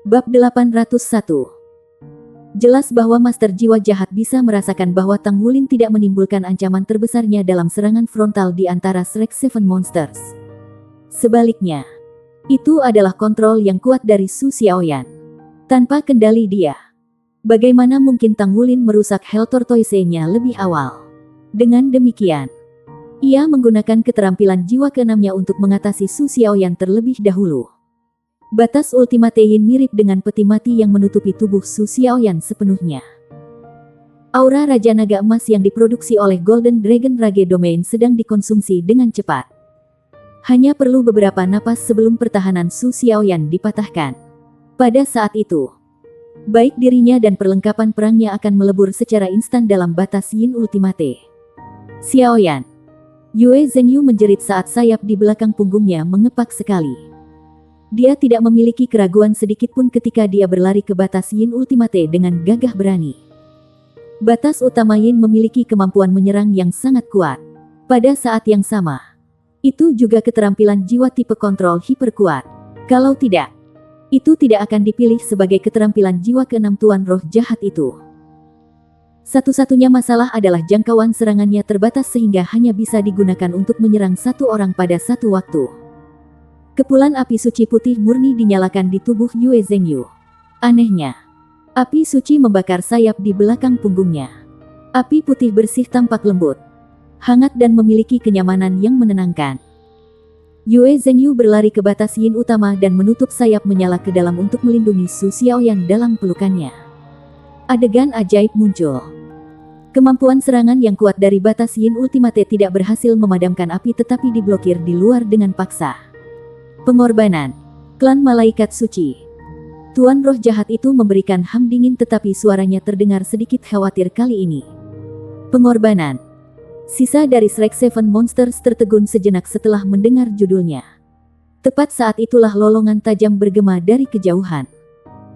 Bab 801. Jelas bahwa Master Jiwa Jahat bisa merasakan bahwa Tang Wulin tidak menimbulkan ancaman terbesarnya dalam serangan frontal di antara Shrek Seven Monsters. Sebaliknya, itu adalah kontrol yang kuat dari Su Xiaoyan. Tanpa kendali dia, bagaimana mungkin Tang Wulin merusak Hell Tortoise-nya lebih awal? Dengan demikian, ia menggunakan keterampilan jiwa keenamnya untuk mengatasi Su Xiaoyan terlebih dahulu. Batas Ultimate Yin mirip dengan peti mati yang menutupi tubuh Su Xiaoyan sepenuhnya. Aura Raja Naga Emas yang diproduksi oleh Golden Dragon Rage Domain sedang dikonsumsi dengan cepat. Hanya perlu beberapa napas sebelum pertahanan Su Xiaoyan dipatahkan. Pada saat itu, baik dirinya dan perlengkapan perangnya akan melebur secara instan dalam batas Yin Ultimate. Xiaoyan. Yue Zhengyu menjerit saat sayap di belakang punggungnya mengepak sekali. Dia tidak memiliki keraguan sedikitpun ketika dia berlari ke batas Yin Ultimate dengan gagah berani. Batas utama Yin memiliki kemampuan menyerang yang sangat kuat. Pada saat yang sama, itu juga keterampilan jiwa tipe kontrol hiperkuat. Kalau tidak, itu tidak akan dipilih sebagai keterampilan jiwa keenam Tuan Roh Jahat itu. Satu-satunya masalah adalah jangkauan serangannya terbatas sehingga hanya bisa digunakan untuk menyerang satu orang pada satu waktu. Kepulan api suci putih murni dinyalakan di tubuh Yue Zhengyu. Anehnya, api suci membakar sayap di belakang punggungnya. Api putih bersih tampak lembut, hangat dan memiliki kenyamanan yang menenangkan. Yue Zhengyu berlari ke batas Yin utama dan menutup sayap menyala ke dalam untuk melindungi Su Xiaoyan dalam pelukannya. Adegan ajaib muncul. Kemampuan serangan yang kuat dari batas Yin Ultimate tidak berhasil memadamkan api tetapi diblokir di luar dengan paksa. Pengorbanan klan malaikat suci. Tuan Roh Jahat itu memberikan ham dingin tetapi suaranya terdengar sedikit khawatir kali ini. Pengorbanan. Sisa dari Shrek Seven Monsters tertegun sejenak setelah mendengar judulnya. Tepat saat itulah lolongan tajam bergema dari kejauhan.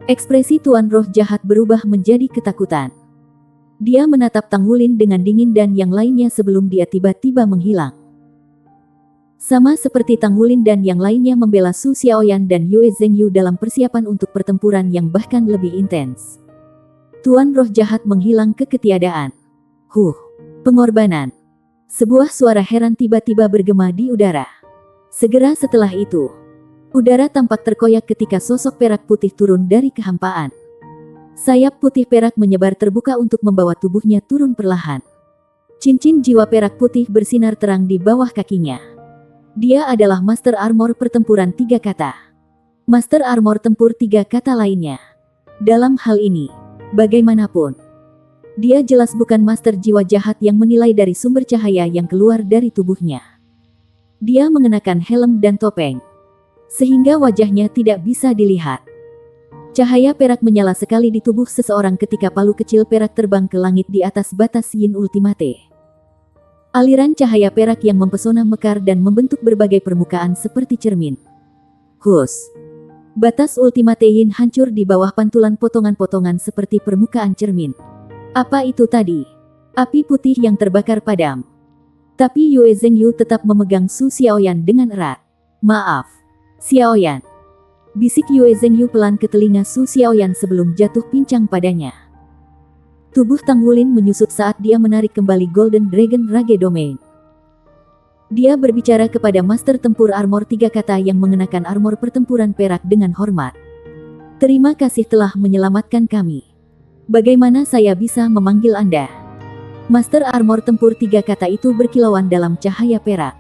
Ekspresi Tuan Roh Jahat berubah menjadi ketakutan. Dia menatap Tang Wulin dengan dingin dan yang lainnya sebelum dia tiba-tiba menghilang. Sama seperti Tang Wulin dan yang lainnya membela Su Xiaoyan dan Yue Zhengyu dalam persiapan untuk pertempuran yang bahkan lebih intens. Tuan Roh Jahat menghilang ke ketiadaan. Pengorbanan. Sebuah suara heran tiba-tiba bergema di udara. Segera setelah itu, udara tampak terkoyak ketika sosok perak putih turun dari kehampaan. Sayap putih perak menyebar terbuka untuk membawa tubuhnya turun perlahan. Cincin jiwa perak putih bersinar terang di bawah kakinya. Dia adalah Master Armor Pertempuran 3 Kata. Master Armor Tempur 3 Kata lainnya. Dalam hal ini, bagaimanapun, dia jelas bukan Master Jiwa Jahat yang menilai dari sumber cahaya yang keluar dari tubuhnya. Dia mengenakan helm dan topeng, sehingga wajahnya tidak bisa dilihat. Cahaya perak menyala sekali di tubuh seseorang ketika palu kecil perak terbang ke langit di atas batas Yin Ultimate. Aliran cahaya perak yang mempesona mekar dan membentuk berbagai permukaan seperti cermin. Batas Ultimate Yin hancur di bawah pantulan potongan-potongan seperti permukaan cermin. Apa itu tadi? Api putih yang terbakar padam. Tapi Yue Zhengyu tetap memegang Su Xiaoyan dengan erat. Maaf, Xiaoyan. Bisik Yue Zhengyu pelan ke telinga Su Xiaoyan sebelum jatuh pincang padanya. Tubuh Tang Wulin menyusut saat dia menarik kembali Golden Dragon Rage Domain. Dia berbicara kepada Master Tempur Armor 3 Kata yang mengenakan armor pertempuran perak dengan hormat. Terima kasih telah menyelamatkan kami. Bagaimana saya bisa memanggil Anda? Master Armor Tempur 3 Kata itu berkilauan dalam cahaya perak.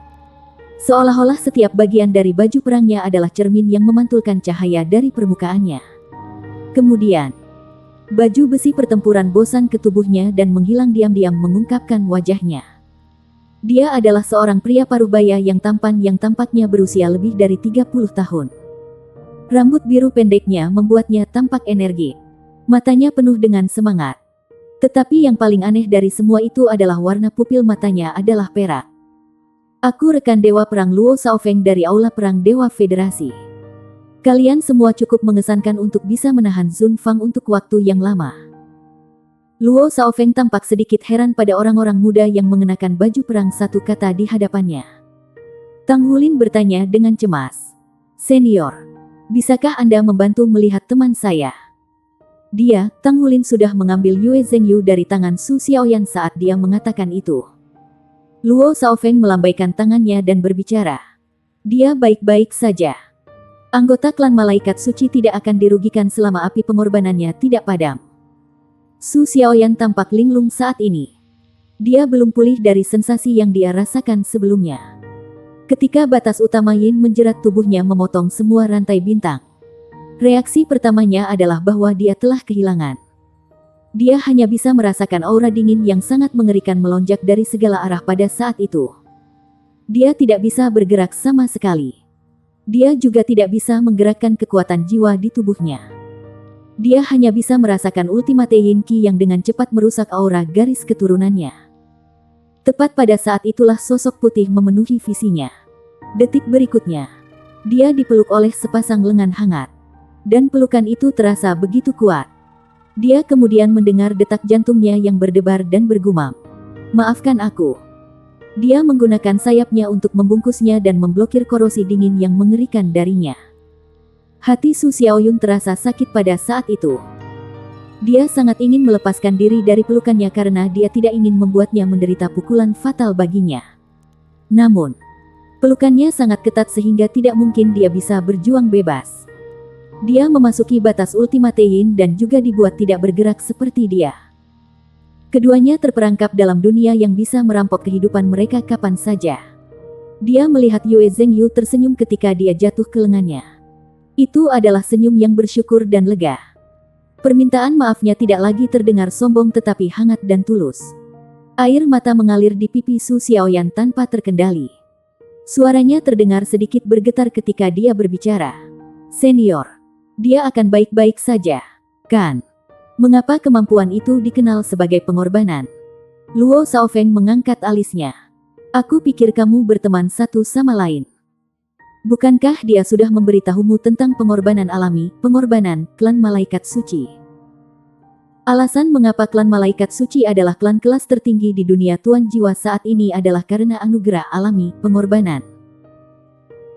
Seolah-olah setiap bagian dari baju perangnya adalah cermin yang memantulkan cahaya dari permukaannya. Kemudian, baju besi pertempuran bosan ke tubuhnya dan menghilang diam-diam mengungkapkan wajahnya. Dia adalah seorang pria parubaya yang tampan yang tampaknya berusia lebih dari 30 tahun. Rambut biru pendeknya membuatnya tampak energik. Matanya penuh dengan semangat. Tetapi yang paling aneh dari semua itu adalah warna pupil matanya adalah perak. Aku rekan Dewa Perang Luo Shaofeng dari Aula Perang Dewa Federasi. Kalian semua cukup mengesankan untuk bisa menahan Zun Fang untuk waktu yang lama. Luo Shaofeng tampak sedikit heran pada orang-orang muda yang mengenakan baju perang 1 kata di hadapannya. Tang Wulin bertanya dengan cemas. Senior, Bisakah Anda membantu melihat teman saya? Dia, Tang Wulin sudah mengambil Yue Zhengyu dari tangan Su Xiaoyan saat dia mengatakan itu. Luo Shaofeng melambaikan tangannya dan berbicara. Dia baik-baik saja. Anggota klan malaikat suci tidak akan dirugikan selama api pengorbanannya tidak padam. Su Xiaoyan tampak linglung saat ini. Dia belum pulih dari sensasi yang dia rasakan sebelumnya. Ketika batas utama Yin menjerat tubuhnya memotong semua rantai bintang. Reaksi pertamanya adalah bahwa dia telah kehilangan. Dia hanya bisa merasakan aura dingin yang sangat mengerikan melonjak dari segala arah pada saat itu. Dia tidak bisa bergerak sama sekali. Dia juga tidak bisa menggerakkan kekuatan jiwa di tubuhnya. Dia hanya bisa merasakan ultimate Yin Qi yang dengan cepat merusak aura garis keturunannya. Tepat pada saat itulah sosok putih memenuhi visinya. Detik berikutnya, dia dipeluk oleh sepasang lengan hangat. Dan pelukan itu terasa begitu kuat. Dia kemudian mendengar detak jantungnya yang berdebar dan bergumam. Maafkan aku. Dia menggunakan sayapnya untuk membungkusnya dan memblokir korosi dingin yang mengerikan darinya. Hati Su Xiaoyun terasa sakit pada saat itu. Dia sangat ingin melepaskan diri dari pelukannya karena dia tidak ingin membuatnya menderita pukulan fatal baginya. Namun, pelukannya sangat ketat sehingga tidak mungkin dia bisa berjuang bebas. Dia memasuki batas ultimate Yin dan juga dibuat tidak bergerak seperti dia. Keduanya terperangkap dalam dunia yang bisa merampok kehidupan mereka kapan saja. Dia melihat Yue Zhengyu tersenyum ketika dia jatuh ke lengannya. Itu adalah senyum yang bersyukur dan lega. Permintaan maafnya tidak lagi terdengar sombong tetapi hangat dan tulus. Air mata mengalir di pipi Su Xiaoyan tanpa terkendali. Suaranya terdengar sedikit bergetar ketika dia berbicara. Senior. Dia akan baik-baik saja, kan? Mengapa kemampuan itu dikenal sebagai pengorbanan? Luo Shaofeng mengangkat alisnya. Aku pikir kamu berteman satu sama lain. Bukankah dia sudah memberitahumu tentang pengorbanan alami, pengorbanan klan malaikat suci? Alasan mengapa klan malaikat suci adalah klan kelas tertinggi di dunia Tuan Jiwa saat ini adalah karena anugerah alami, pengorbanan.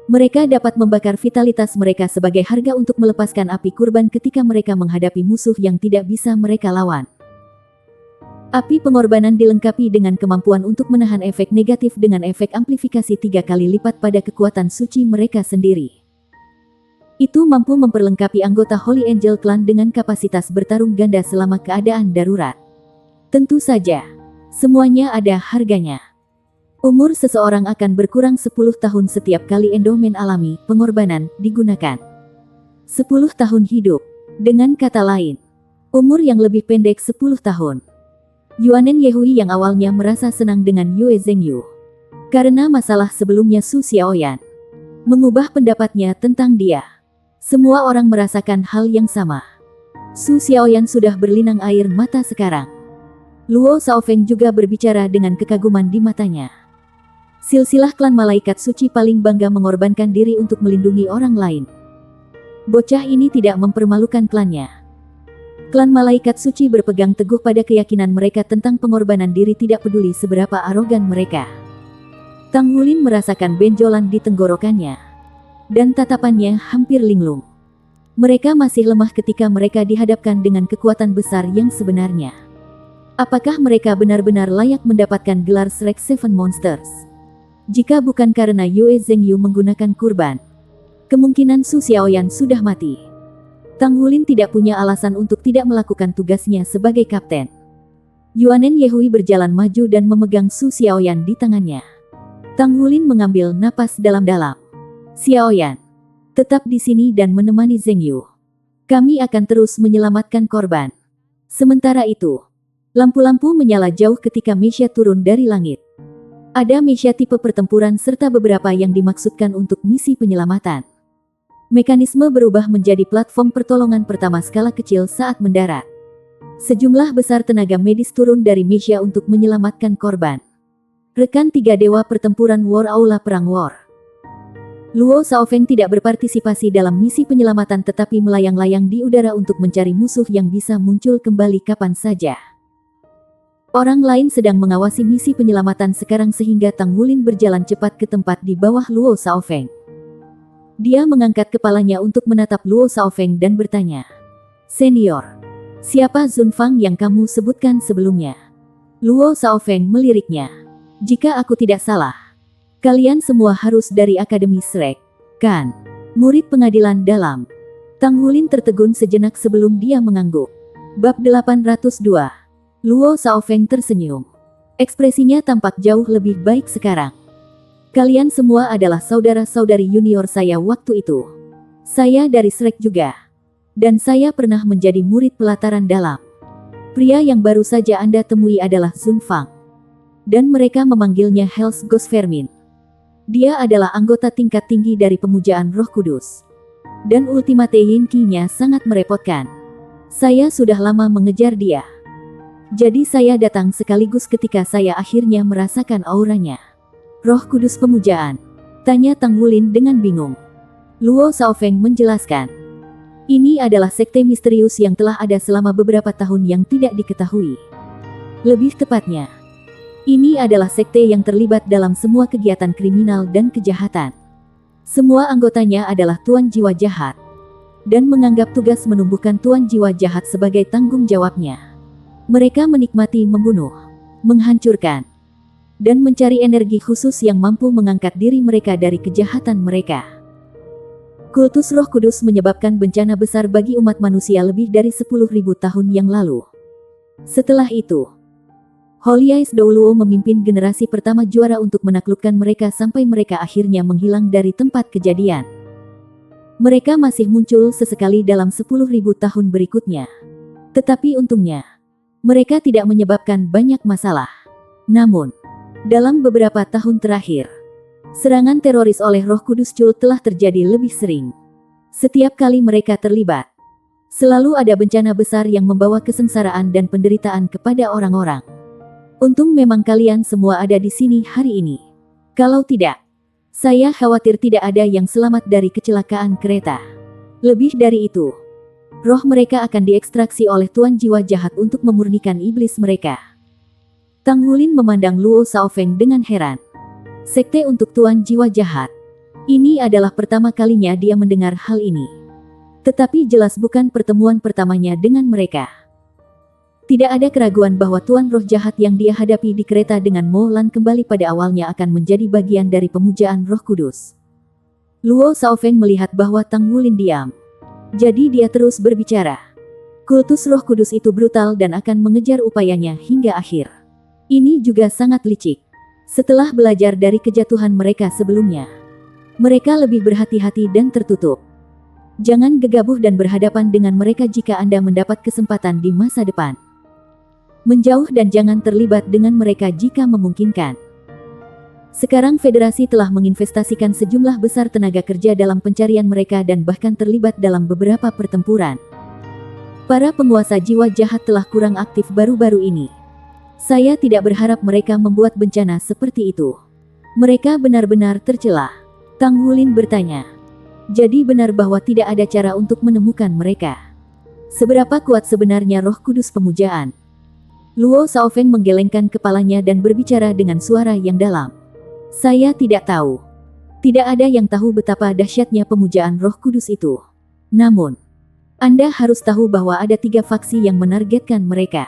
Mereka dapat membakar vitalitas mereka sebagai harga untuk melepaskan api kurban ketika mereka menghadapi musuh yang tidak bisa mereka lawan. Api pengorbanan dilengkapi dengan kemampuan untuk menahan efek negatif dengan efek amplifikasi 3 kali lipat pada kekuatan suci mereka sendiri. Itu mampu memperlengkapi anggota Holy Angel Clan dengan kapasitas bertarung ganda selama keadaan darurat. Tentu saja, semuanya ada harganya. Umur seseorang akan berkurang 10 tahun setiap kali endomen alami, pengorbanan, digunakan. 10 tahun hidup. Dengan kata lain, umur yang lebih pendek 10 tahun. Yuanen Yehui yang awalnya merasa senang dengan Yue Zhengyu. Karena masalah sebelumnya Su Xiaoyan mengubah pendapatnya tentang dia. Semua orang merasakan hal yang sama. Su Xiaoyan sudah berlinang air mata sekarang. Luo Shaofeng juga berbicara dengan kekaguman di matanya. Silsilah klan malaikat suci paling bangga mengorbankan diri untuk melindungi orang lain. Bocah ini tidak mempermalukan klannya. Klan malaikat suci berpegang teguh pada keyakinan mereka tentang pengorbanan diri tidak peduli seberapa arogan mereka. Tang Wulin merasakan benjolan di tenggorokannya. Dan tatapannya hampir linglung. Mereka masih lemah ketika mereka dihadapkan dengan kekuatan besar yang sebenarnya. Apakah mereka benar-benar layak mendapatkan gelar Shrek Seven Monsters? Jika bukan karena Yue Zhengyu menggunakan kurban, kemungkinan Su Xiaoyan sudah mati. Tang Wulin tidak punya alasan untuk tidak melakukan tugasnya sebagai kapten. Yuanen Yehui berjalan maju dan memegang Su Xiaoyan di tangannya. Tang Wulin mengambil napas dalam-dalam. Xiaoyan, tetap di sini dan menemani Zhengyu. Kami akan terus menyelamatkan korban. Sementara itu, lampu-lampu menyala jauh ketika Mesya turun dari langit. Ada Mesya tipe pertempuran serta beberapa yang dimaksudkan untuk misi penyelamatan. Mekanisme berubah menjadi platform pertolongan pertama skala kecil saat mendarat. Sejumlah besar tenaga medis turun dari Mesya untuk menyelamatkan korban. Rekan 3 dewa pertempuran War Aula Perang War. Luo Shaofeng tidak berpartisipasi dalam misi penyelamatan tetapi melayang-layang di udara untuk mencari musuh yang bisa muncul kembali kapan saja. Orang lain sedang mengawasi misi penyelamatan sekarang sehingga Tang Wulin berjalan cepat ke tempat di bawah Luo Shaofeng. Dia mengangkat kepalanya untuk menatap Luo Shaofeng dan bertanya, "Senior, siapa Zun Fang yang kamu sebutkan sebelumnya?" Luo Shaofeng meliriknya. "Jika aku tidak salah, kalian semua harus dari Akademi Shrek, kan? Murid pengadilan dalam." Tang Hulin tertegun sejenak sebelum dia mengangguk. Bab 802. Luo Shaofeng tersenyum. Ekspresinya tampak jauh lebih baik sekarang. "Kalian semua adalah saudara-saudari junior saya waktu itu. Saya dari Shrek juga. Dan saya pernah menjadi murid pelataran dalam. Pria yang baru saja Anda temui adalah Zun Fang. Dan mereka memanggilnya Hells Ghost Vermin. Dia adalah anggota tingkat tinggi dari Pemujaan Roh Kudus. Dan Ultimate Yin Qi-nya sangat merepotkan. Saya sudah lama mengejar dia. Jadi saya datang sekaligus ketika saya akhirnya merasakan auranya." "Roh Kudus Pemujaan?" tanya Tang Hulin dengan bingung. Luo Shaofeng menjelaskan. "Ini adalah sekte misterius yang telah ada selama beberapa tahun yang tidak diketahui. Lebih tepatnya, ini adalah sekte yang terlibat dalam semua kegiatan kriminal dan kejahatan. Semua anggotanya adalah tuan jiwa jahat, dan menganggap tugas menumbuhkan tuan jiwa jahat sebagai tanggung jawabnya. Mereka menikmati membunuh, menghancurkan, dan mencari energi khusus yang mampu mengangkat diri mereka dari kejahatan mereka. Kultus Roh Kudus menyebabkan bencana besar bagi umat manusia lebih dari 10.000 tahun yang lalu. Setelah itu, Holy Eyes Douluo memimpin generasi pertama juara untuk menaklukkan mereka sampai mereka akhirnya menghilang dari tempat kejadian. Mereka masih muncul sesekali dalam 10.000 tahun berikutnya. Tetapi untungnya, mereka tidak menyebabkan banyak masalah. Namun, dalam beberapa tahun terakhir, serangan teroris oleh Roh Kudus Cul telah terjadi lebih sering. Setiap kali mereka terlibat, selalu ada bencana besar yang membawa kesengsaraan dan penderitaan kepada orang-orang. Untung memang kalian semua ada di sini hari ini. Kalau tidak, saya khawatir tidak ada yang selamat dari kecelakaan kereta. Lebih dari itu, roh mereka akan diekstraksi oleh tuan jiwa jahat untuk memurnikan iblis mereka." Tang Hulin memandang Luo Shaofeng dengan heran. Sekte untuk tuan jiwa jahat. Ini adalah pertama kalinya dia mendengar hal ini. Tetapi jelas bukan pertemuan pertamanya dengan mereka. Tidak ada keraguan bahwa tuan roh jahat yang dia hadapi di kereta dengan Mo Lan kembali pada awalnya akan menjadi bagian dari Pemujaan Roh Kudus. Luo Shaofeng melihat bahwa Tang Hulin diam. Jadi dia terus berbicara. "Kultus Roh Kudus itu brutal dan akan mengejar upayanya hingga akhir. Ini juga sangat licik. Setelah belajar dari kejatuhan mereka sebelumnya, mereka lebih berhati-hati dan tertutup. Jangan gegabah dan berhadapan dengan mereka jika Anda mendapat kesempatan di masa depan. Menjauh dan jangan terlibat dengan mereka jika memungkinkan." Sekarang Federasi telah menginvestasikan sejumlah besar tenaga kerja dalam pencarian mereka dan bahkan terlibat dalam beberapa pertempuran. Para penguasa jiwa jahat telah kurang aktif baru-baru ini. Saya tidak berharap mereka membuat bencana seperti itu. Mereka benar-benar tercela. Tang Hulin bertanya. Jadi benar bahwa tidak ada cara untuk menemukan mereka. Seberapa kuat sebenarnya Roh Kudus Pemujaan? Luo Shaofeng menggelengkan kepalanya dan berbicara dengan suara yang dalam. "Saya tidak tahu. Tidak ada yang tahu betapa dahsyatnya Pemujaan Roh Kudus itu. Namun, Anda harus tahu bahwa ada 3 faksi yang menargetkan mereka.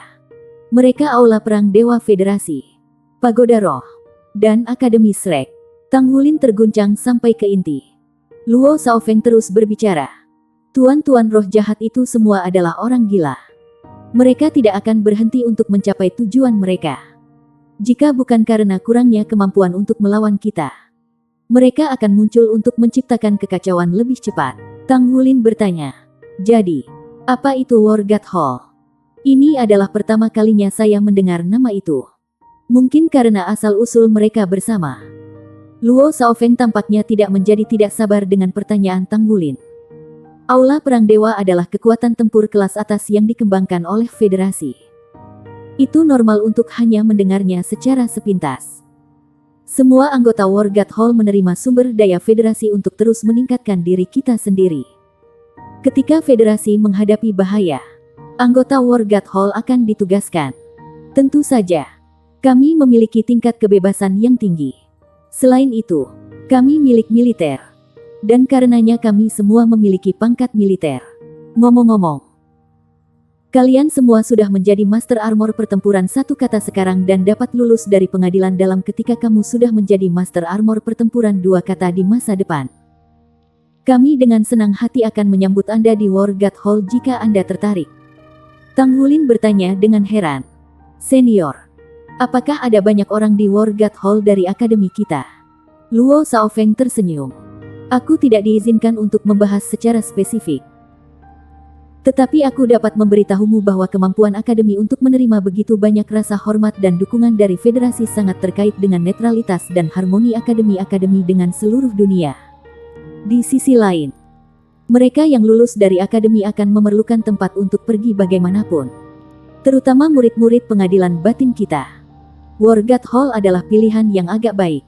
Mereka Aula Perang Dewa Federasi, Pagoda Roh, dan Akademi Shrek." Tang Hulin terguncang sampai ke inti. Luo Shaofeng terus berbicara. "Tuan-tuan roh jahat itu semua adalah orang gila. Mereka tidak akan berhenti untuk mencapai tujuan mereka. Jika bukan karena kurangnya kemampuan untuk melawan kita, mereka akan muncul untuk menciptakan kekacauan lebih cepat." Tang Hulin bertanya. "Jadi, apa itu War God Hall?" "Ini adalah pertama kalinya saya mendengar nama itu. Mungkin karena asal-usul mereka bersama." Luo Shaofeng tampaknya tidak sabar dengan pertanyaan Tang Hulin. Aula Perang Dewa adalah kekuatan tempur kelas atas yang dikembangkan oleh Federasi. Itu normal untuk hanya mendengarnya secara sepintas. Semua anggota War God Hall menerima sumber daya Federasi untuk terus meningkatkan diri kita sendiri. Ketika Federasi menghadapi bahaya, anggota War God Hall akan ditugaskan. Tentu saja, kami memiliki tingkat kebebasan yang tinggi. Selain itu, kami milik militer. Dan karenanya kami semua memiliki pangkat militer. Ngomong-ngomong, kalian semua sudah menjadi Master Armor pertempuran satu kata sekarang dan dapat lulus dari pengadilan dalam ketika kamu sudah menjadi Master Armor pertempuran dua kata di masa depan. Kami dengan senang hati akan menyambut Anda di War God Hall jika Anda tertarik. Tang Wulin bertanya dengan heran. Senior, apakah ada banyak orang di War God Hall dari akademi kita? Luo Shaofeng tersenyum. Aku tidak diizinkan untuk membahas secara spesifik. Tetapi aku dapat memberitahumu bahwa kemampuan akademi untuk menerima begitu banyak rasa hormat dan dukungan dari federasi sangat terkait dengan netralitas dan harmoni akademi-akademi dengan seluruh dunia. Di sisi lain, mereka yang lulus dari akademi akan memerlukan tempat untuk pergi bagaimanapun. Terutama murid-murid pengadilan batin kita. War God Hall adalah pilihan yang agak baik.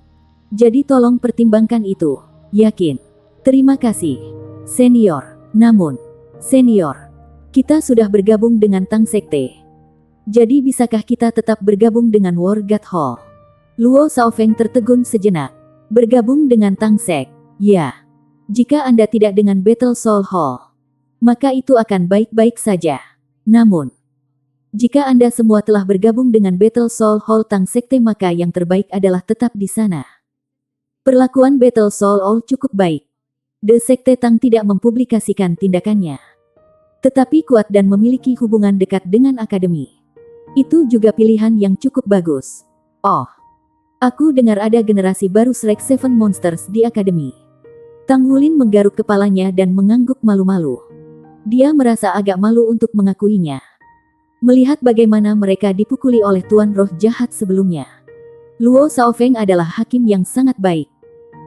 Jadi tolong pertimbangkan itu. Yakin. Terima kasih, senior. Namun, senior, kita sudah bergabung dengan Tang Sekte. Jadi bisakah kita tetap bergabung dengan War God Hall? Luo Shaofeng tertegun sejenak. Bergabung dengan Tang Sek? Ya. Jika Anda tidak dengan Battle Soul Hall, maka itu akan baik-baik saja. Namun, jika Anda semua telah bergabung dengan Battle Soul Hall Tang Sekte maka yang terbaik adalah tetap di sana. Perlakuan Battle Soul Hall cukup baik. The Sekte Tang tidak mempublikasikan tindakannya. Tetapi kuat dan memiliki hubungan dekat dengan akademi. Itu juga pilihan yang cukup bagus. Oh, aku dengar ada generasi baru Shrek Seven Monsters di akademi. Tang Wulin menggaruk kepalanya dan mengangguk malu-malu. Dia merasa agak malu untuk mengakuinya. Melihat bagaimana mereka dipukuli oleh Tuan Roh Jahat sebelumnya. Luo Shaofeng adalah hakim yang sangat baik.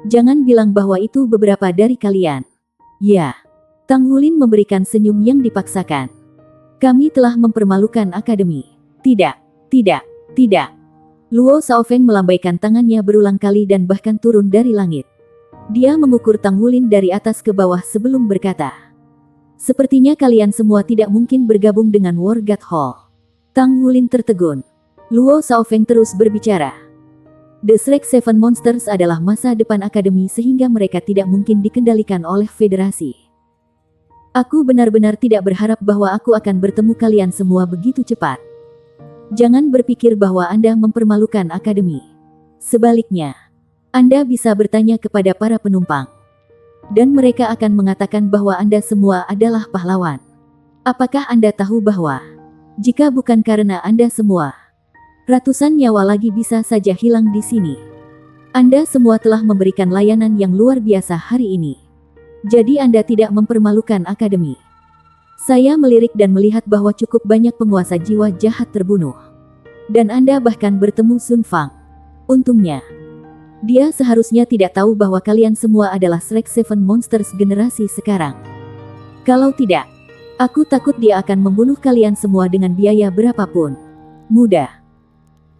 Jangan bilang bahwa itu beberapa dari kalian. Ya. Tang Wulin memberikan senyum yang dipaksakan. Kami telah mempermalukan akademi. Tidak, tidak, tidak. Luo Shaofeng melambaikan tangannya berulang kali dan bahkan turun dari langit. Dia mengukur Tang Wulin dari atas ke bawah sebelum berkata. Sepertinya kalian semua tidak mungkin bergabung dengan War God Hall. Tang Wulin tertegun. Luo Shaofeng terus berbicara. The Shrek Seven Monsters adalah masa depan akademi sehingga mereka tidak mungkin dikendalikan oleh federasi. Aku benar-benar tidak berharap bahwa aku akan bertemu kalian semua begitu cepat. Jangan berpikir bahwa Anda mempermalukan akademi. Sebaliknya, Anda bisa bertanya kepada para penumpang. Dan mereka akan mengatakan bahwa Anda semua adalah pahlawan. Apakah Anda tahu bahwa, jika bukan karena Anda semua, ratusan nyawa lagi bisa saja hilang di sini. Anda semua telah memberikan layanan yang luar biasa hari ini. Jadi Anda tidak mempermalukan akademi. Saya melirik dan melihat bahwa cukup banyak penguasa jiwa jahat terbunuh. Dan Anda bahkan bertemu Sun Fang. Untungnya, dia seharusnya tidak tahu bahwa kalian semua adalah Shrek Seven Monsters generasi sekarang. Kalau tidak, aku takut dia akan membunuh kalian semua dengan biaya berapapun. Mudah.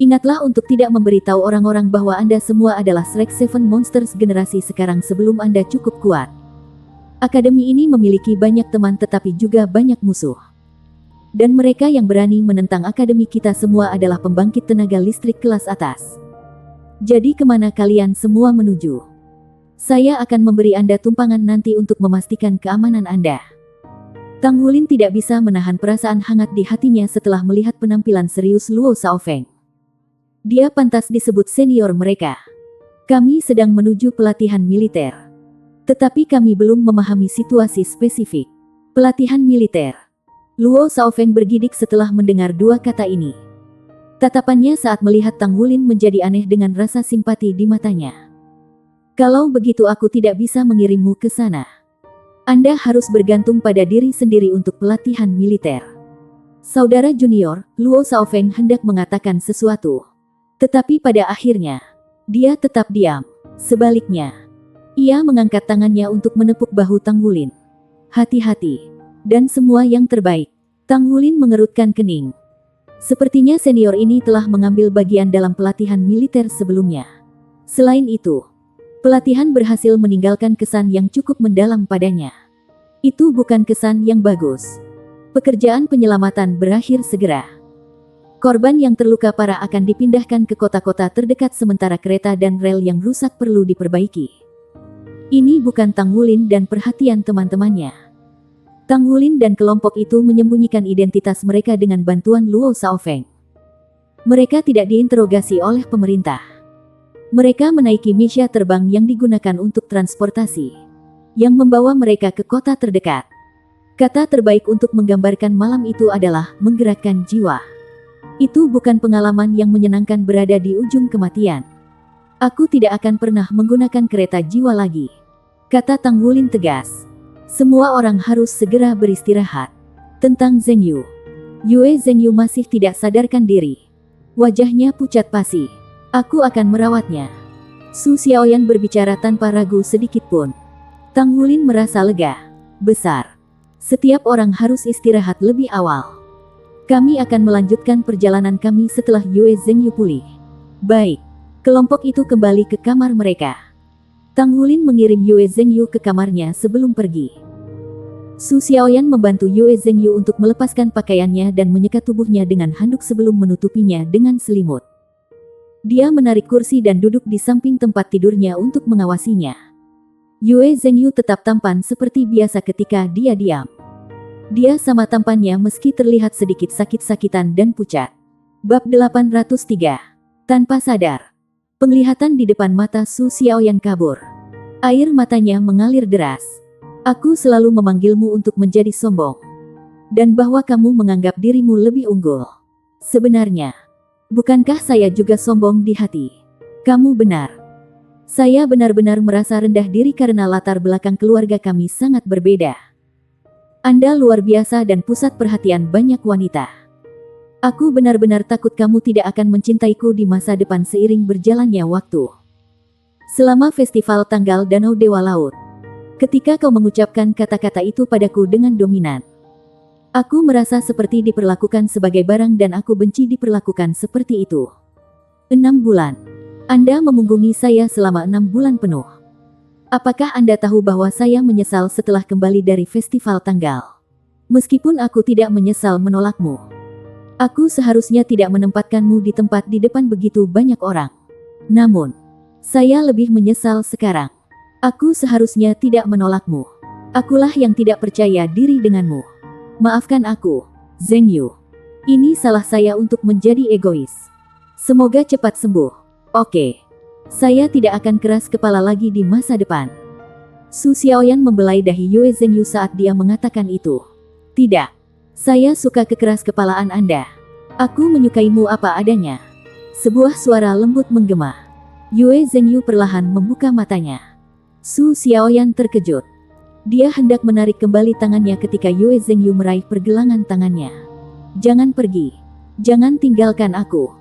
Ingatlah untuk tidak memberitahu orang-orang bahwa Anda semua adalah Shrek Seven Monsters generasi sekarang sebelum Anda cukup kuat. Akademi ini memiliki banyak teman tetapi juga banyak musuh. Dan mereka yang berani menentang akademi kita semua adalah pembangkit tenaga listrik kelas atas. Jadi kemana kalian semua menuju? Saya akan memberi Anda tumpangan nanti untuk memastikan keamanan Anda. Tang Wulin tidak bisa menahan perasaan hangat di hatinya setelah melihat penampilan serius Luo Shaofeng. Dia pantas disebut senior mereka. Kami sedang menuju pelatihan militer. Tetapi kami belum memahami situasi spesifik. Pelatihan militer. Luo Shaofeng bergidik setelah mendengar dua kata ini. Tatapannya saat melihat Tang Wulin menjadi aneh dengan rasa simpati di matanya. Kalau begitu aku tidak bisa mengirimmu ke sana. Anda harus bergantung pada diri sendiri untuk pelatihan militer. Saudara junior, Luo Shaofeng hendak mengatakan sesuatu. Tetapi pada akhirnya, dia tetap diam. Sebaliknya, ia mengangkat tangannya untuk menepuk bahu Tang Wulin. Hati-hati. Dan semua yang terbaik. Tang Wulin mengerutkan kening. Sepertinya senior ini telah mengambil bagian dalam pelatihan militer sebelumnya. Selain itu, pelatihan berhasil meninggalkan kesan yang cukup mendalam padanya. Itu bukan kesan yang bagus. Pekerjaan penyelamatan berakhir segera. Korban yang terluka parah akan dipindahkan ke kota-kota terdekat sementara kereta dan rel yang rusak perlu diperbaiki. Ini bukan Tang Wulin dan perhatian teman-temannya. Tang Wulin dan kelompok itu menyembunyikan identitas mereka dengan bantuan Luo Xiaofeng. Mereka tidak diinterogasi oleh pemerintah. Mereka menaiki misya terbang yang digunakan untuk transportasi, yang membawa mereka ke kota terdekat. Kata terbaik untuk menggambarkan malam itu adalah menggerakkan jiwa. Itu bukan pengalaman yang menyenangkan berada di ujung kematian. Aku tidak akan pernah menggunakan kereta jiwa lagi, kata Tang Wulin tegas. Semua orang harus segera beristirahat. Tentang Zheng Yu. Yue Zheng Yu masih tidak sadarkan diri. Wajahnya pucat pasi. Aku akan merawatnya. Su Xiaoyan berbicara tanpa ragu sedikit pun. Tang Wulin merasa lega. Besar. Setiap orang harus istirahat lebih awal. Kami akan melanjutkan perjalanan kami setelah Yue Zheng Yu pulih. Baik. Kelompok itu kembali ke kamar mereka. Tang Wulin mengirim Yue Zheng Yu ke kamarnya sebelum pergi. Su Xiaoyan membantu Yue Zheng Yu untuk melepaskan pakaiannya dan menyekat tubuhnya dengan handuk sebelum menutupinya dengan selimut. Dia menarik kursi dan duduk di samping tempat tidurnya untuk mengawasinya. Yue Zheng Yu tetap tampan seperti biasa ketika dia diam. Dia sama tampannya meski terlihat sedikit sakit-sakitan dan pucat. Bab 803. Tanpa sadar. Penglihatan di depan mata Su Xiaoyan kabur. Air matanya mengalir deras. Aku selalu memanggilmu untuk menjadi sombong. Dan bahwa kamu menganggap dirimu lebih unggul. Sebenarnya, bukankah saya juga sombong di hati? Kamu benar. Saya benar-benar merasa rendah diri karena latar belakang keluarga kami sangat berbeda. Anda luar biasa dan pusat perhatian banyak wanita. Aku benar-benar takut kamu tidak akan mencintaiku di masa depan seiring berjalannya waktu. Selama festival tanggal Danau Dewa Laut. Ketika kau mengucapkan kata-kata itu padaku dengan dominan. Aku merasa seperti diperlakukan sebagai barang dan aku benci diperlakukan seperti itu. 6 bulan. Anda memunggungi saya selama 6 bulan penuh. Apakah Anda tahu bahwa saya menyesal setelah kembali dari festival tanggal? Meskipun aku tidak menyesal menolakmu. Aku seharusnya tidak menempatkanmu di tempat di depan begitu banyak orang. Namun, saya lebih menyesal sekarang. Aku seharusnya tidak menolakmu. Akulah yang tidak percaya diri denganmu. Maafkan aku, Zheng Yu. Ini salah saya untuk menjadi egois. Semoga cepat sembuh. Oke. Saya tidak akan keras kepala lagi di masa depan. Su Xiaoyan membelai dahi Yue Zheng Yu saat dia mengatakan itu. Tidak. Saya suka kekeras kepalaan Anda. Aku menyukaimu apa adanya. Sebuah suara lembut menggema. Yue Zheng Yu perlahan membuka matanya. Su Xiaoyan terkejut. Dia hendak menarik kembali tangannya ketika Yue Zheng Yu meraih pergelangan tangannya. Jangan pergi. Jangan tinggalkan aku.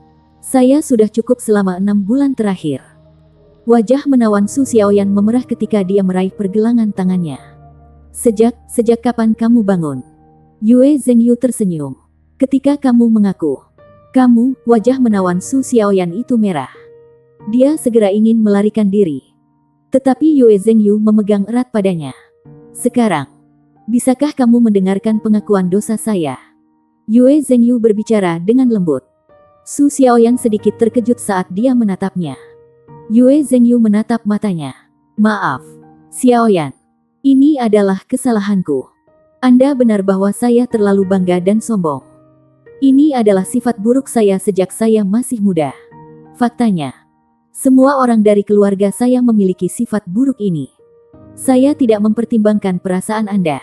Saya sudah cukup selama 6 bulan terakhir. Wajah menawan Su Xiaoyan memerah ketika dia meraih pergelangan tangannya. Sejak kapan kamu bangun? Yue Zheng Yu tersenyum. Ketika kamu mengaku. Kamu, wajah menawan Su Xiaoyan itu merah. Dia segera ingin melarikan diri. Tetapi Yue Zheng Yu memegang erat padanya. Sekarang, bisakah kamu mendengarkan pengakuan dosa saya? Yue Zheng Yu berbicara dengan lembut. Su Xiaoyan sedikit terkejut saat dia menatapnya. Yue Zheng Yu menatap matanya. Maaf, Xiaoyan. Ini adalah kesalahanku. Anda benar bahwa saya terlalu bangga dan sombong. Ini adalah sifat buruk saya sejak saya masih muda. Faktanya, semua orang dari keluarga saya memiliki sifat buruk ini. Saya tidak mempertimbangkan perasaan Anda.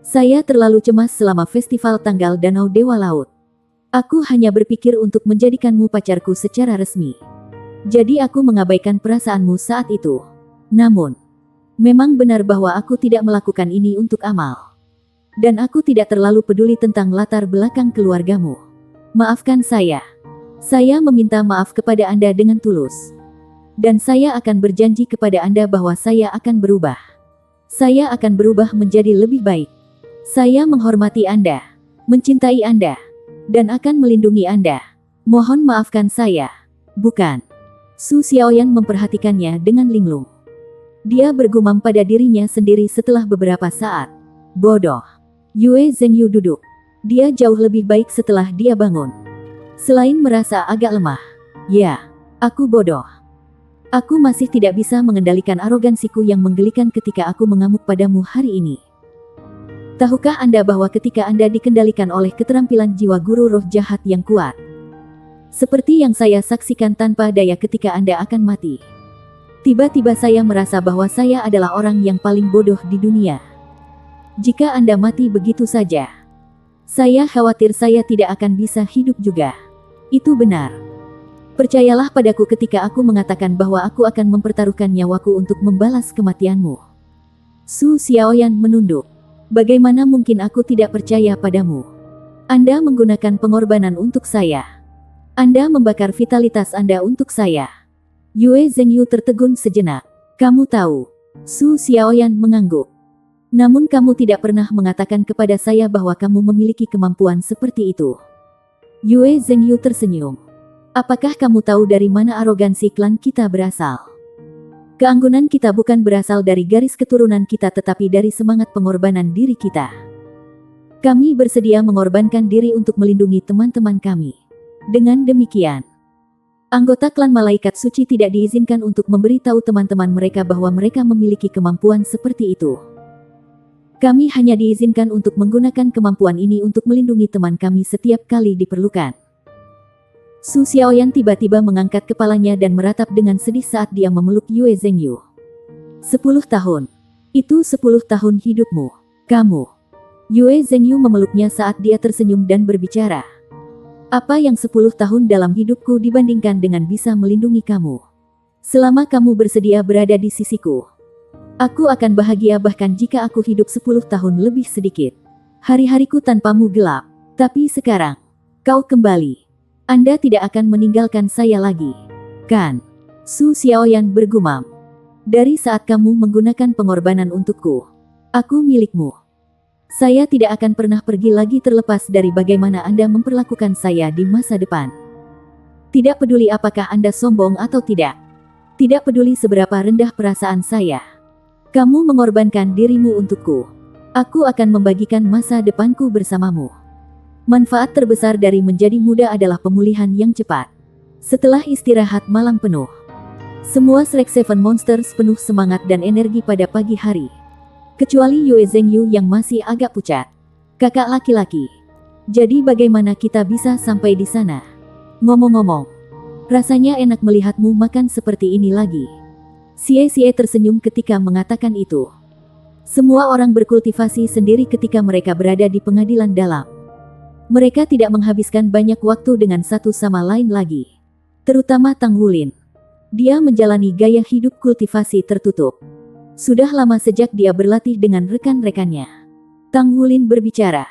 Saya terlalu cemas selama festival tanggal Danau Dewa Laut. Aku hanya berpikir untuk menjadikanmu pacarku secara resmi. Jadi aku mengabaikan perasaanmu saat itu. Namun, memang benar bahwa aku tidak melakukan ini untuk amal. Dan aku tidak terlalu peduli tentang latar belakang keluargamu. Maafkan saya. Saya meminta maaf kepada Anda dengan tulus. Dan saya akan berjanji kepada Anda bahwa saya akan berubah. Saya akan berubah menjadi lebih baik. Saya menghormati Anda, mencintai Anda, dan akan melindungi Anda. Mohon maafkan saya. Bukan. Su Xiaoyan memperhatikannya dengan linglung. Dia bergumam pada dirinya sendiri setelah beberapa saat. Bodoh. Yue Zheng Yu duduk. Dia jauh lebih baik setelah dia bangun. Selain merasa agak lemah. Ya, aku bodoh. Aku masih tidak bisa mengendalikan arogansiku yang menggelikan ketika aku mengamuk padamu hari ini. Tahukah Anda bahwa ketika Anda dikendalikan oleh keterampilan jiwa guru roh jahat yang kuat, seperti yang saya saksikan tanpa daya ketika Anda akan mati, tiba-tiba saya merasa bahwa saya adalah orang yang paling bodoh di dunia. Jika Anda mati begitu saja, saya khawatir saya tidak akan bisa hidup juga. Itu benar. Percayalah padaku ketika aku mengatakan bahwa aku akan mempertaruhkan nyawaku untuk membalas kematianmu. Su Xiaoyan menunduk. Bagaimana mungkin aku tidak percaya padamu? Anda menggunakan pengorbanan untuk saya. Anda membakar vitalitas Anda untuk saya. Yue Zhengyu tertegun sejenak. Kamu tahu. Su Xiaoyan mengangguk. Namun kamu tidak pernah mengatakan kepada saya bahwa kamu memiliki kemampuan seperti itu. Yue Zhengyu tersenyum. Apakah kamu tahu dari mana arogansi klan kita berasal? Keanggunan kita bukan berasal dari garis keturunan kita tetapi dari semangat pengorbanan diri kita. Kami bersedia mengorbankan diri untuk melindungi teman-teman kami. Dengan demikian, anggota klan malaikat suci tidak diizinkan untuk memberitahu teman-teman mereka bahwa mereka memiliki kemampuan seperti itu. Kami hanya diizinkan untuk menggunakan kemampuan ini untuk melindungi teman kami setiap kali diperlukan. Su Xiaoyan tiba-tiba mengangkat kepalanya dan meratap dengan sedih saat dia memeluk Yue Zhengyu. 10 tahun. Itu 10 tahun hidupmu. Kamu. Yue Zhengyu memeluknya saat dia tersenyum dan berbicara. Apa yang 10 tahun dalam hidupku dibandingkan dengan bisa melindungi kamu? Selama kamu bersedia berada di sisiku, aku akan bahagia bahkan jika aku hidup 10 tahun lebih sedikit. Hari-hariku tanpamu gelap. Tapi sekarang, kau kembali. Anda tidak akan meninggalkan saya lagi, kan? Su Xiaoyan bergumam. Dari saat kamu menggunakan pengorbanan untukku, aku milikmu. Saya tidak akan pernah pergi lagi terlepas dari bagaimana Anda memperlakukan saya di masa depan. Tidak peduli apakah Anda sombong atau tidak. Tidak peduli seberapa rendah perasaan saya. Kamu mengorbankan dirimu untukku. Aku akan membagikan masa depanku bersamamu. Manfaat terbesar dari menjadi muda adalah pemulihan yang cepat. Setelah istirahat malam penuh, semua Shrek Seven Monsters penuh semangat dan energi pada pagi hari. Kecuali Yue Zhengyu yang masih agak pucat. Kakak laki-laki. Jadi bagaimana kita bisa sampai di sana? Ngomong-ngomong, rasanya enak melihatmu makan seperti ini lagi. Xie tersenyum ketika mengatakan itu. Semua orang berkultivasi sendiri ketika mereka berada di pengadilan dalam. Mereka tidak menghabiskan banyak waktu dengan satu sama lain lagi. Terutama Tang Wulin. Dia menjalani gaya hidup kultivasi tertutup. Sudah lama sejak dia berlatih dengan rekan-rekannya. Tang Wulin berbicara.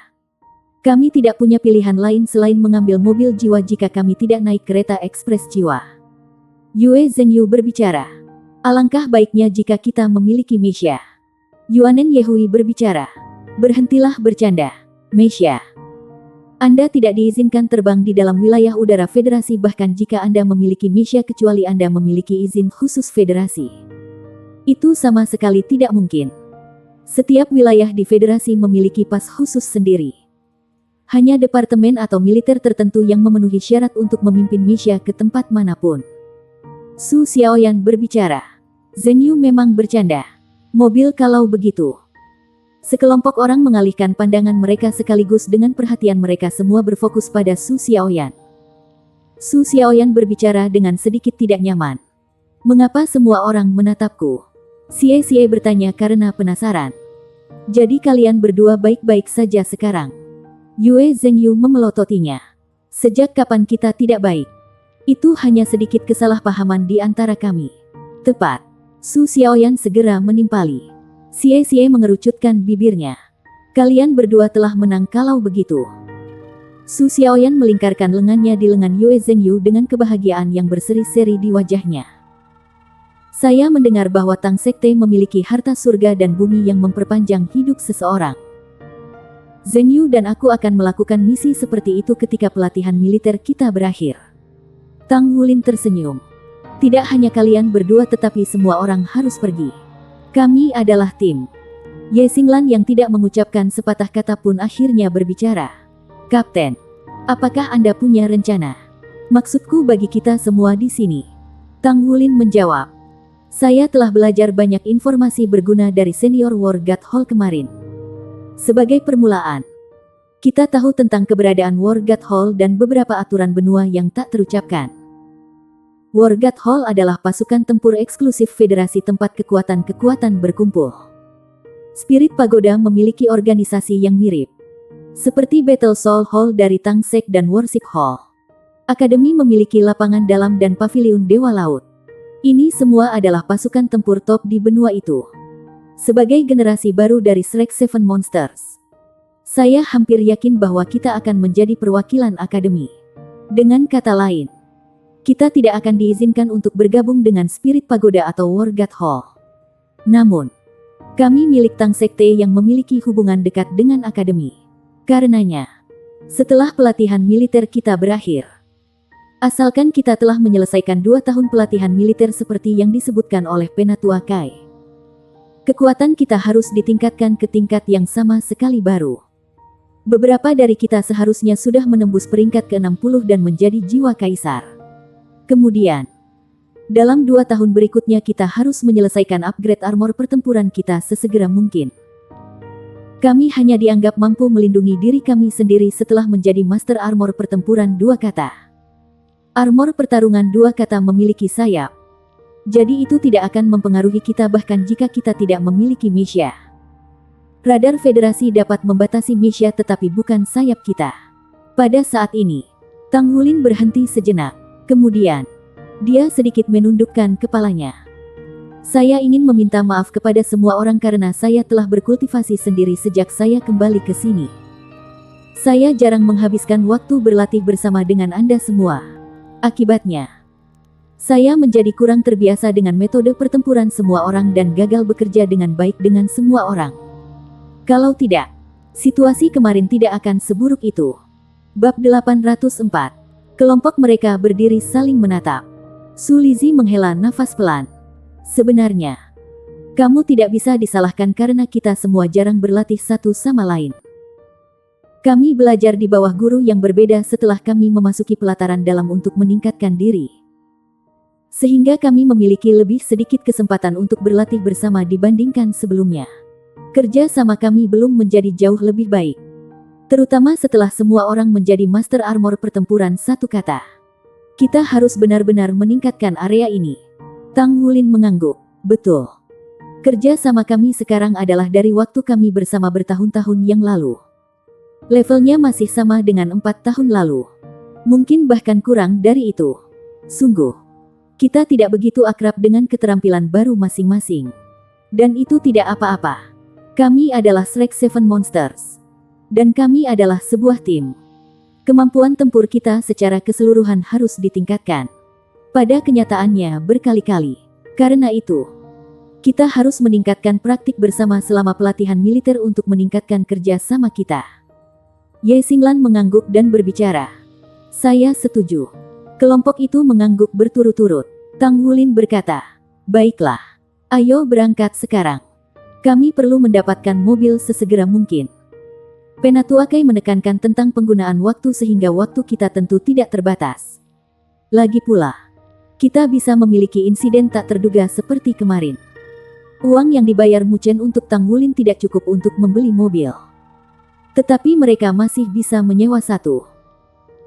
Kami tidak punya pilihan lain selain mengambil mobil jiwa jika kami tidak naik kereta ekspres jiwa. Yue Zhengyu berbicara. Alangkah baiknya jika kita memiliki Meisha. Yuanen Yehui berbicara. Berhentilah bercanda, Meisha. Anda tidak diizinkan terbang di dalam wilayah udara federasi bahkan jika Anda memiliki Meisha kecuali Anda memiliki izin khusus federasi. Itu sama sekali tidak mungkin. Setiap wilayah di federasi memiliki pas khusus sendiri. Hanya departemen atau militer tertentu yang memenuhi syarat untuk memimpin Meisha ke tempat manapun. Su Xiaoyan berbicara. Zhengyu memang bercanda. Mobil kalau begitu. Sekelompok orang mengalihkan pandangan mereka sekaligus dengan perhatian mereka semua berfokus pada Su Xiaoyan. Su Xiaoyan berbicara dengan sedikit tidak nyaman. Mengapa semua orang menatapku? Xie bertanya karena penasaran. Jadi kalian berdua baik-baik saja sekarang? Yue Zhengyu memelototinya. Sejak kapan kita tidak baik? Itu hanya sedikit kesalahpahaman di antara kami. Tepat. Su Xiaoyan segera menimpali. Xie mengerucutkan bibirnya. Kalian berdua telah menang kalau begitu. Su Xiaoyan melingkarkan lengannya di lengan Yue Zhengyu dengan kebahagiaan yang berseri-seri di wajahnya. Saya mendengar bahwa Tang Sekte memiliki harta surga dan bumi yang memperpanjang hidup seseorang. Zhengyu dan aku akan melakukan misi seperti itu ketika pelatihan militer kita berakhir. Tang Wulin tersenyum. Tidak hanya kalian berdua tetapi semua orang harus pergi. Kami adalah tim. Ye Xinglan yang tidak mengucapkan sepatah kata pun akhirnya berbicara. Kapten, apakah Anda punya rencana? Maksudku bagi kita semua di sini. Tang Wulin menjawab. Saya telah belajar banyak informasi berguna dari senior War God Hall kemarin. Sebagai permulaan, kita tahu tentang keberadaan War God Hall dan beberapa aturan benua yang tak terucapkan. War God Hall adalah pasukan tempur eksklusif federasi tempat kekuatan-kekuatan berkumpul. Spirit Pagoda memiliki organisasi yang mirip, seperti Battle Soul Hall dari Tangsek dan Worship Hall. Akademi memiliki lapangan dalam dan paviliun Dewa Laut. Ini semua adalah pasukan tempur top di benua itu. Sebagai generasi baru dari Shrek Seven Monsters, saya hampir yakin bahwa kita akan menjadi perwakilan akademi. Dengan kata lain, kita tidak akan diizinkan untuk bergabung dengan Spirit Pagoda atau War God Hall. Namun, kami milik Tang Sekte yang memiliki hubungan dekat dengan akademi. Karenanya, setelah pelatihan militer kita berakhir, asalkan kita telah menyelesaikan 2 tahun pelatihan militer seperti yang disebutkan oleh Penatua Kai, kekuatan kita harus ditingkatkan ke tingkat yang sama sekali baru. Beberapa dari kita seharusnya sudah menembus peringkat ke-60 dan menjadi jiwa kaisar. Kemudian, dalam 2 tahun berikutnya kita harus menyelesaikan upgrade armor pertempuran kita sesegera mungkin. Kami hanya dianggap mampu melindungi diri kami sendiri setelah menjadi Master Armor Pertempuran 2 kata. Armor pertarungan 2 kata memiliki sayap, jadi itu tidak akan mempengaruhi kita bahkan jika kita tidak memiliki Misha. Radar Federasi dapat membatasi Misha tetapi bukan sayap kita. Pada saat ini, Tang Wulin berhenti sejenak, kemudian dia sedikit menundukkan kepalanya. Saya ingin meminta maaf kepada semua orang karena saya telah berkultivasi sendiri sejak saya kembali ke sini. Saya jarang menghabiskan waktu berlatih bersama dengan Anda semua. Akibatnya, saya menjadi kurang terbiasa dengan metode pertempuran semua orang dan gagal bekerja dengan baik dengan semua orang. Kalau tidak, situasi kemarin tidak akan seburuk itu. Bab 804. Kelompok mereka berdiri saling menatap. Su Lizzie menghela nafas pelan. Sebenarnya, kamu tidak bisa disalahkan karena kita semua jarang berlatih satu sama lain. Kami belajar di bawah guru yang berbeda setelah kami memasuki pelataran dalam untuk meningkatkan diri. Sehingga kami memiliki lebih sedikit kesempatan untuk berlatih bersama dibandingkan sebelumnya. Kerja sama kami belum menjadi jauh lebih baik. Terutama setelah semua orang menjadi Master Armor Pertempuran 1 kata. Kita harus benar-benar meningkatkan area ini. Tang Wulin mengangguk. Betul. Kerja sama kami sekarang adalah dari waktu kami bersama bertahun-tahun yang lalu. Levelnya masih sama dengan 4 tahun lalu. Mungkin bahkan kurang dari itu. Sungguh, kita tidak begitu akrab dengan keterampilan baru masing-masing. Dan itu tidak apa-apa. Kami adalah Shrek Seven Monsters. Dan kami adalah sebuah tim. Kemampuan tempur kita secara keseluruhan harus ditingkatkan. Pada kenyataannya berkali-kali. Karena itu, kita harus meningkatkan praktik bersama selama pelatihan militer untuk meningkatkan kerja sama kita. Ye Xinglan mengangguk dan berbicara. Saya setuju. Kelompok itu mengangguk berturut-turut. Tang Wulin berkata, baiklah. Ayo berangkat sekarang. Kami perlu mendapatkan mobil sesegera mungkin. Penatua Kai menekankan tentang penggunaan waktu sehingga waktu kita tentu tidak terbatas. Lagi pula, kita bisa memiliki insiden tak terduga seperti kemarin. Uang yang dibayar Muchen untuk Tang Wulin tidak cukup untuk membeli mobil. Tetapi mereka masih bisa menyewa satu.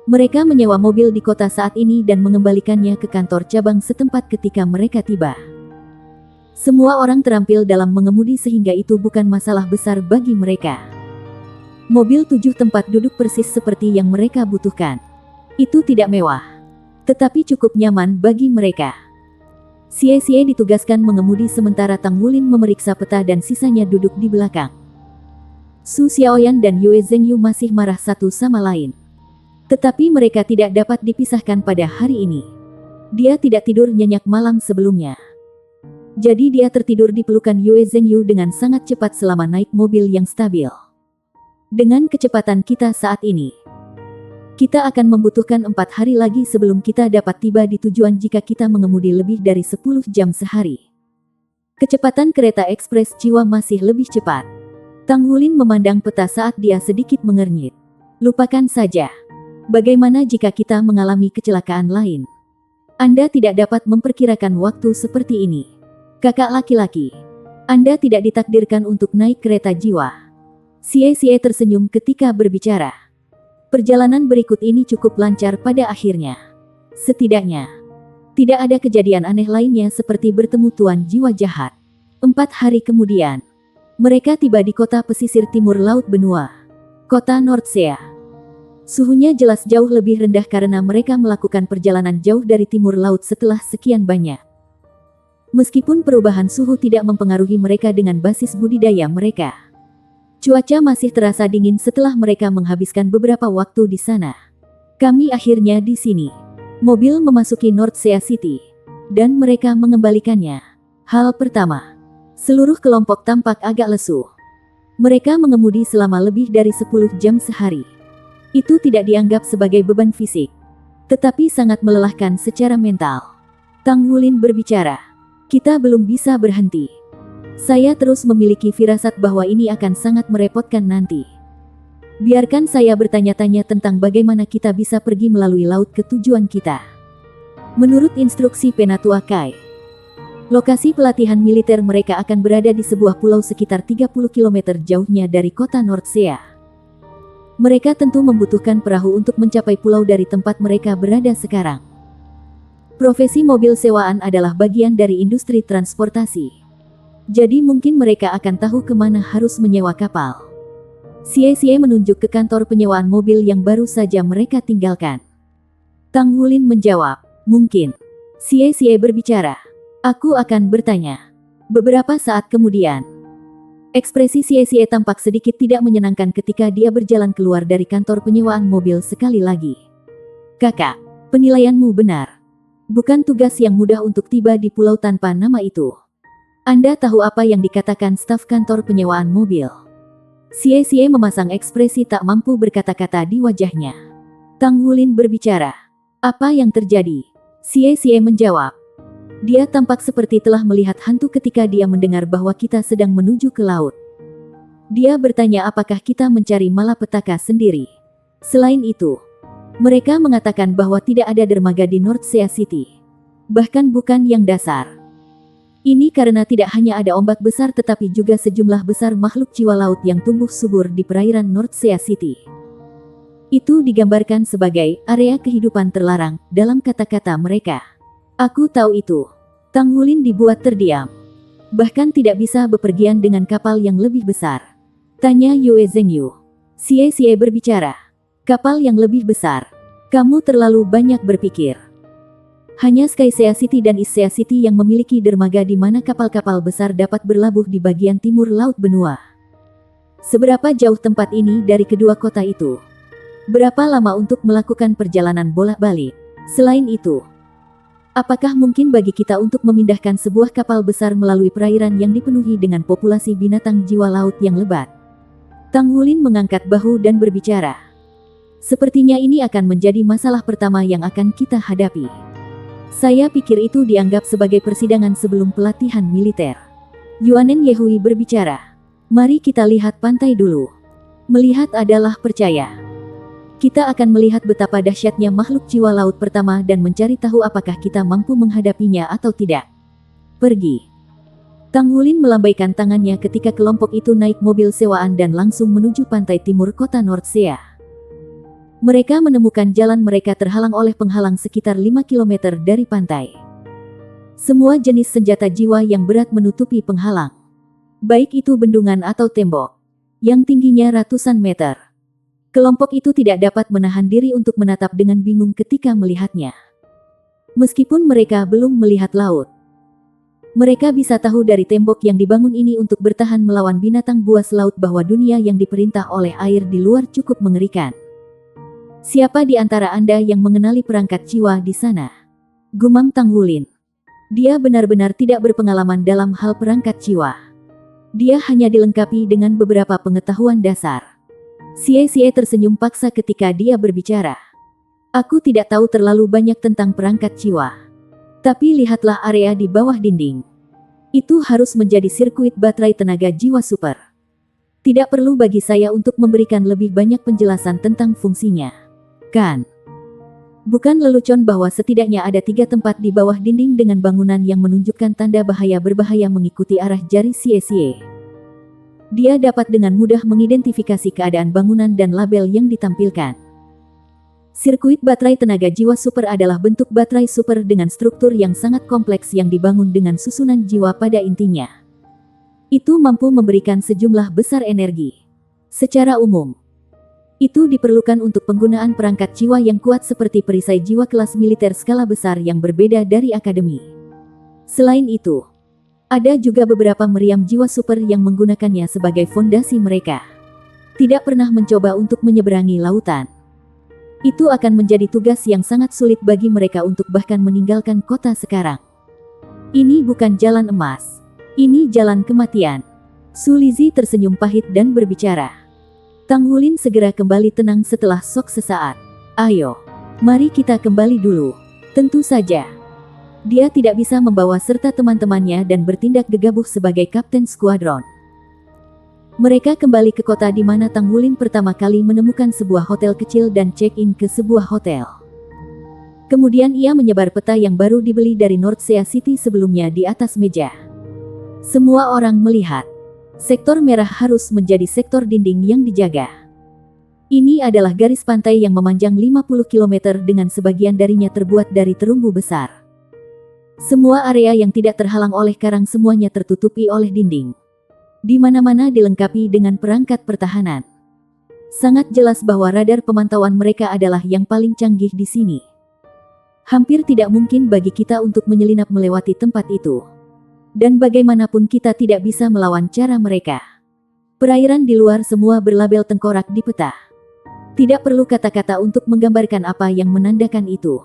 Mereka menyewa mobil di kota saat ini dan mengembalikannya ke kantor cabang setempat ketika mereka tiba. Semua orang terampil dalam mengemudi sehingga itu bukan masalah besar bagi mereka. Mobil 7 tempat duduk persis seperti yang mereka butuhkan. Itu tidak mewah, tetapi cukup nyaman bagi mereka. Xie ditugaskan mengemudi sementara Tang Wulin memeriksa peta dan sisanya duduk di belakang. Su Xiaoyan dan Yue Zhengyu masih marah satu sama lain. Tetapi mereka tidak dapat dipisahkan pada hari ini. Dia tidak tidur nyenyak malam sebelumnya. Jadi dia tertidur di pelukan Yue Zhengyu dengan sangat cepat selama naik mobil yang stabil. Dengan kecepatan kita saat ini, kita akan membutuhkan 4 hari lagi sebelum kita dapat tiba di tujuan jika kita mengemudi lebih dari 10 jam sehari. Kecepatan kereta ekspres jiwa masih lebih cepat. Tang Wulin memandang peta saat dia sedikit mengernyit. Lupakan saja. Bagaimana jika kita mengalami kecelakaan lain? Anda tidak dapat memperkirakan waktu seperti ini. Kakak laki-laki, Anda tidak ditakdirkan untuk naik kereta jiwa. Xie tersenyum ketika berbicara. Perjalanan berikut ini cukup lancar pada akhirnya. Setidaknya, tidak ada kejadian aneh lainnya seperti bertemu tuan jiwa jahat. 4 hari kemudian, mereka tiba di kota pesisir timur Laut Benua, kota Nordsea. Suhunya jelas jauh lebih rendah karena mereka melakukan perjalanan jauh dari timur laut setelah sekian banyak. Meskipun perubahan suhu tidak mempengaruhi mereka dengan basis budidaya mereka, cuaca masih terasa dingin setelah mereka menghabiskan beberapa waktu di sana. Kami akhirnya di sini. Mobil memasuki Nordsea City, dan mereka mengembalikannya. Hal pertama, seluruh kelompok tampak agak lesu. Mereka mengemudi selama lebih dari 10 jam sehari. Itu tidak dianggap sebagai beban fisik, tetapi sangat melelahkan secara mental. Tang Wulin berbicara, "Kita belum bisa berhenti. Saya terus memiliki firasat bahwa ini akan sangat merepotkan nanti. Biarkan saya bertanya-tanya tentang bagaimana kita bisa pergi melalui laut ke tujuan kita." Menurut instruksi Penatua Kai, lokasi pelatihan militer mereka akan berada di sebuah pulau sekitar 30 km jauhnya dari kota Nordsea. Mereka tentu membutuhkan perahu untuk mencapai pulau dari tempat mereka berada sekarang. Profesi mobil sewaan adalah bagian dari industri transportasi. Jadi mungkin mereka akan tahu kemana harus menyewa kapal. Xie menunjuk ke kantor penyewaan mobil yang baru saja mereka tinggalkan. Tang Wulin menjawab, "Mungkin." Xie berbicara, "Aku akan bertanya." Beberapa saat kemudian, ekspresi Xie tampak sedikit tidak menyenangkan ketika dia berjalan keluar dari kantor penyewaan mobil sekali lagi. "Kakak, penilaianmu benar. Bukan tugas yang mudah untuk tiba di pulau tanpa nama itu. Anda tahu apa yang dikatakan staf kantor penyewaan mobil?" Xie memasang ekspresi tak mampu berkata-kata di wajahnya. Tang Wulin berbicara, "Apa yang terjadi?" Xie menjawab, "Dia tampak seperti telah melihat hantu ketika dia mendengar bahwa kita sedang menuju ke laut. Dia bertanya apakah kita mencari malapetaka sendiri. Selain itu, mereka mengatakan bahwa tidak ada dermaga di Nordsea City. Bahkan bukan yang dasar. Ini karena tidak hanya ada ombak besar tetapi juga sejumlah besar makhluk jiwa laut yang tumbuh subur di perairan Nordsea City. Itu digambarkan sebagai area kehidupan terlarang dalam kata-kata mereka. Aku tahu itu." Tang Wulin dibuat terdiam. "Bahkan tidak bisa bepergian dengan kapal yang lebih besar?" tanya Yue Zhengyu. Xie berbicara, "Kapal yang lebih besar? Kamu terlalu banyak berpikir. Hanya Skysea City dan Issea City yang memiliki dermaga di mana kapal-kapal besar dapat berlabuh di bagian timur Laut Benua. Seberapa jauh tempat ini dari kedua kota itu? Berapa lama untuk melakukan perjalanan bolak-balik? Selain itu, apakah mungkin bagi kita untuk memindahkan sebuah kapal besar melalui perairan yang dipenuhi dengan populasi binatang jiwa laut yang lebat?" Tang Wulin mengangkat bahu dan berbicara, "Sepertinya ini akan menjadi masalah pertama yang akan kita hadapi. Saya pikir itu dianggap sebagai persidangan sebelum pelatihan militer." Yuanen Yehui berbicara, "Mari kita lihat pantai dulu. Melihat adalah percaya. Kita akan melihat betapa dahsyatnya makhluk jiwa laut pertama dan mencari tahu apakah kita mampu menghadapinya atau tidak. Pergi." Tang Wulin melambaikan tangannya ketika kelompok itu naik mobil sewaan dan langsung menuju pantai timur kota Nordsea. Mereka menemukan jalan mereka terhalang oleh penghalang sekitar 5 km dari pantai. Semua jenis senjata jiwa yang berat menutupi penghalang. Baik itu bendungan atau tembok, yang tingginya ratusan meter. Kelompok itu tidak dapat menahan diri untuk menatap dengan bingung ketika melihatnya. Meskipun mereka belum melihat laut, mereka bisa tahu dari tembok yang dibangun ini untuk bertahan melawan binatang buas laut bahwa dunia yang diperintah oleh air di luar cukup mengerikan. "Siapa di antara Anda yang mengenali perangkat jiwa di sana?" gumam Tang Wulin. Dia benar-benar tidak berpengalaman dalam hal perangkat jiwa. Dia hanya dilengkapi dengan beberapa pengetahuan dasar. Xie tersenyum paksa ketika dia berbicara. "Aku tidak tahu terlalu banyak tentang perangkat jiwa. Tapi lihatlah area di bawah dinding. Itu harus menjadi sirkuit baterai tenaga jiwa super. Tidak perlu bagi saya untuk memberikan lebih banyak penjelasan tentang fungsinya, kan?" Bukan lelucon bahwa setidaknya ada 3 tempat di bawah dinding dengan bangunan yang menunjukkan tanda bahaya berbahaya mengikuti arah jari CSY. Dia dapat dengan mudah mengidentifikasi keadaan bangunan dan label yang ditampilkan. Sirkuit baterai tenaga jiwa super adalah bentuk baterai super dengan struktur yang sangat kompleks yang dibangun dengan susunan jiwa pada intinya. Itu mampu memberikan sejumlah besar energi. Secara umum, itu diperlukan untuk penggunaan perangkat jiwa yang kuat seperti perisai jiwa kelas militer skala besar yang berbeda dari akademi. Selain itu, ada juga beberapa meriam jiwa super yang menggunakannya sebagai fondasi mereka. Tidak pernah mencoba untuk menyeberangi lautan. Itu akan menjadi tugas yang sangat sulit bagi mereka untuk bahkan meninggalkan kota sekarang. Ini bukan jalan emas. Ini jalan kematian. Su Lizzie tersenyum pahit dan berbicara. Tang Wulin segera kembali tenang setelah sok sesaat. Ayo, mari kita kembali dulu. Tentu saja. Dia tidak bisa membawa serta teman-temannya dan bertindak gegabah sebagai kapten skuadron. Mereka kembali ke kota di mana Tang Wulin pertama kali menemukan sebuah hotel kecil dan check-in ke sebuah hotel. Kemudian ia menyebar peta yang baru dibeli dari Nordsea City sebelumnya di atas meja. Semua orang melihat. Sektor merah harus menjadi sektor dinding yang dijaga. Ini adalah garis pantai yang memanjang 50 km dengan sebagian darinya terbuat dari terumbu besar. Semua area yang tidak terhalang oleh karang semuanya tertutupi oleh dinding. Di mana-mana dilengkapi dengan perangkat pertahanan. Sangat jelas bahwa radar pemantauan mereka adalah yang paling canggih di sini. Hampir tidak mungkin bagi kita untuk menyelinap melewati tempat itu. Dan bagaimanapun kita tidak bisa melawan cara mereka. Perairan di luar semua berlabel tengkorak di peta. Tidak perlu kata-kata untuk menggambarkan apa yang menandakan itu.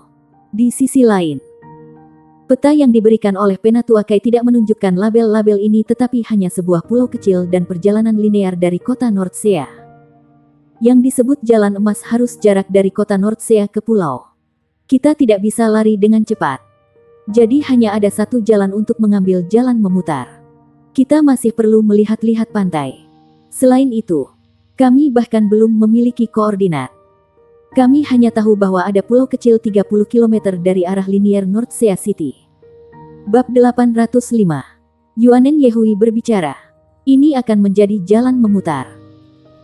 Di sisi lain, peta yang diberikan oleh Penatuakai tidak menunjukkan label-label ini tetapi hanya sebuah pulau kecil dan perjalanan linear dari kota Nordsea. Yang disebut jalan emas harus jarak dari kota Nordsea ke pulau. Kita tidak bisa lari dengan cepat. Jadi hanya ada satu jalan untuk mengambil jalan memutar. Kita masih perlu melihat-lihat pantai. Selain itu, kami bahkan belum memiliki koordinat. Kami hanya tahu bahwa ada pulau kecil 30 km dari arah linier Nordsea City. Bab 805. Yuanen Yehui berbicara. Ini akan menjadi jalan memutar.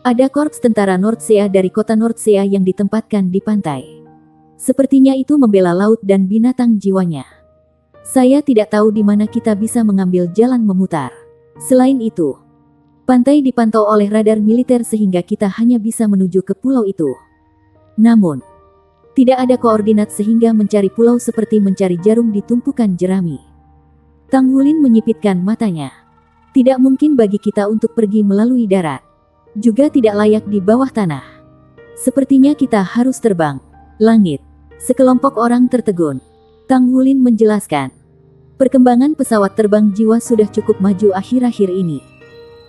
Ada korps tentara Nordsea dari kota Nordsea yang ditempatkan di pantai. Sepertinya itu membela laut dan binatang jiwanya. Saya tidak tahu di mana kita bisa mengambil jalan memutar. Selain itu, pantai dipantau oleh radar militer sehingga kita hanya bisa menuju ke pulau itu. Namun, tidak ada koordinat sehingga mencari pulau seperti mencari jarum di tumpukan jerami. Tang Wulin menyipitkan matanya. Tidak mungkin bagi kita untuk pergi melalui darat. Juga tidak layak di bawah tanah. Sepertinya kita harus terbang. Langit. Sekelompok orang tertegun. Tang Wulin menjelaskan. Perkembangan pesawat terbang jiwa sudah cukup maju akhir-akhir ini.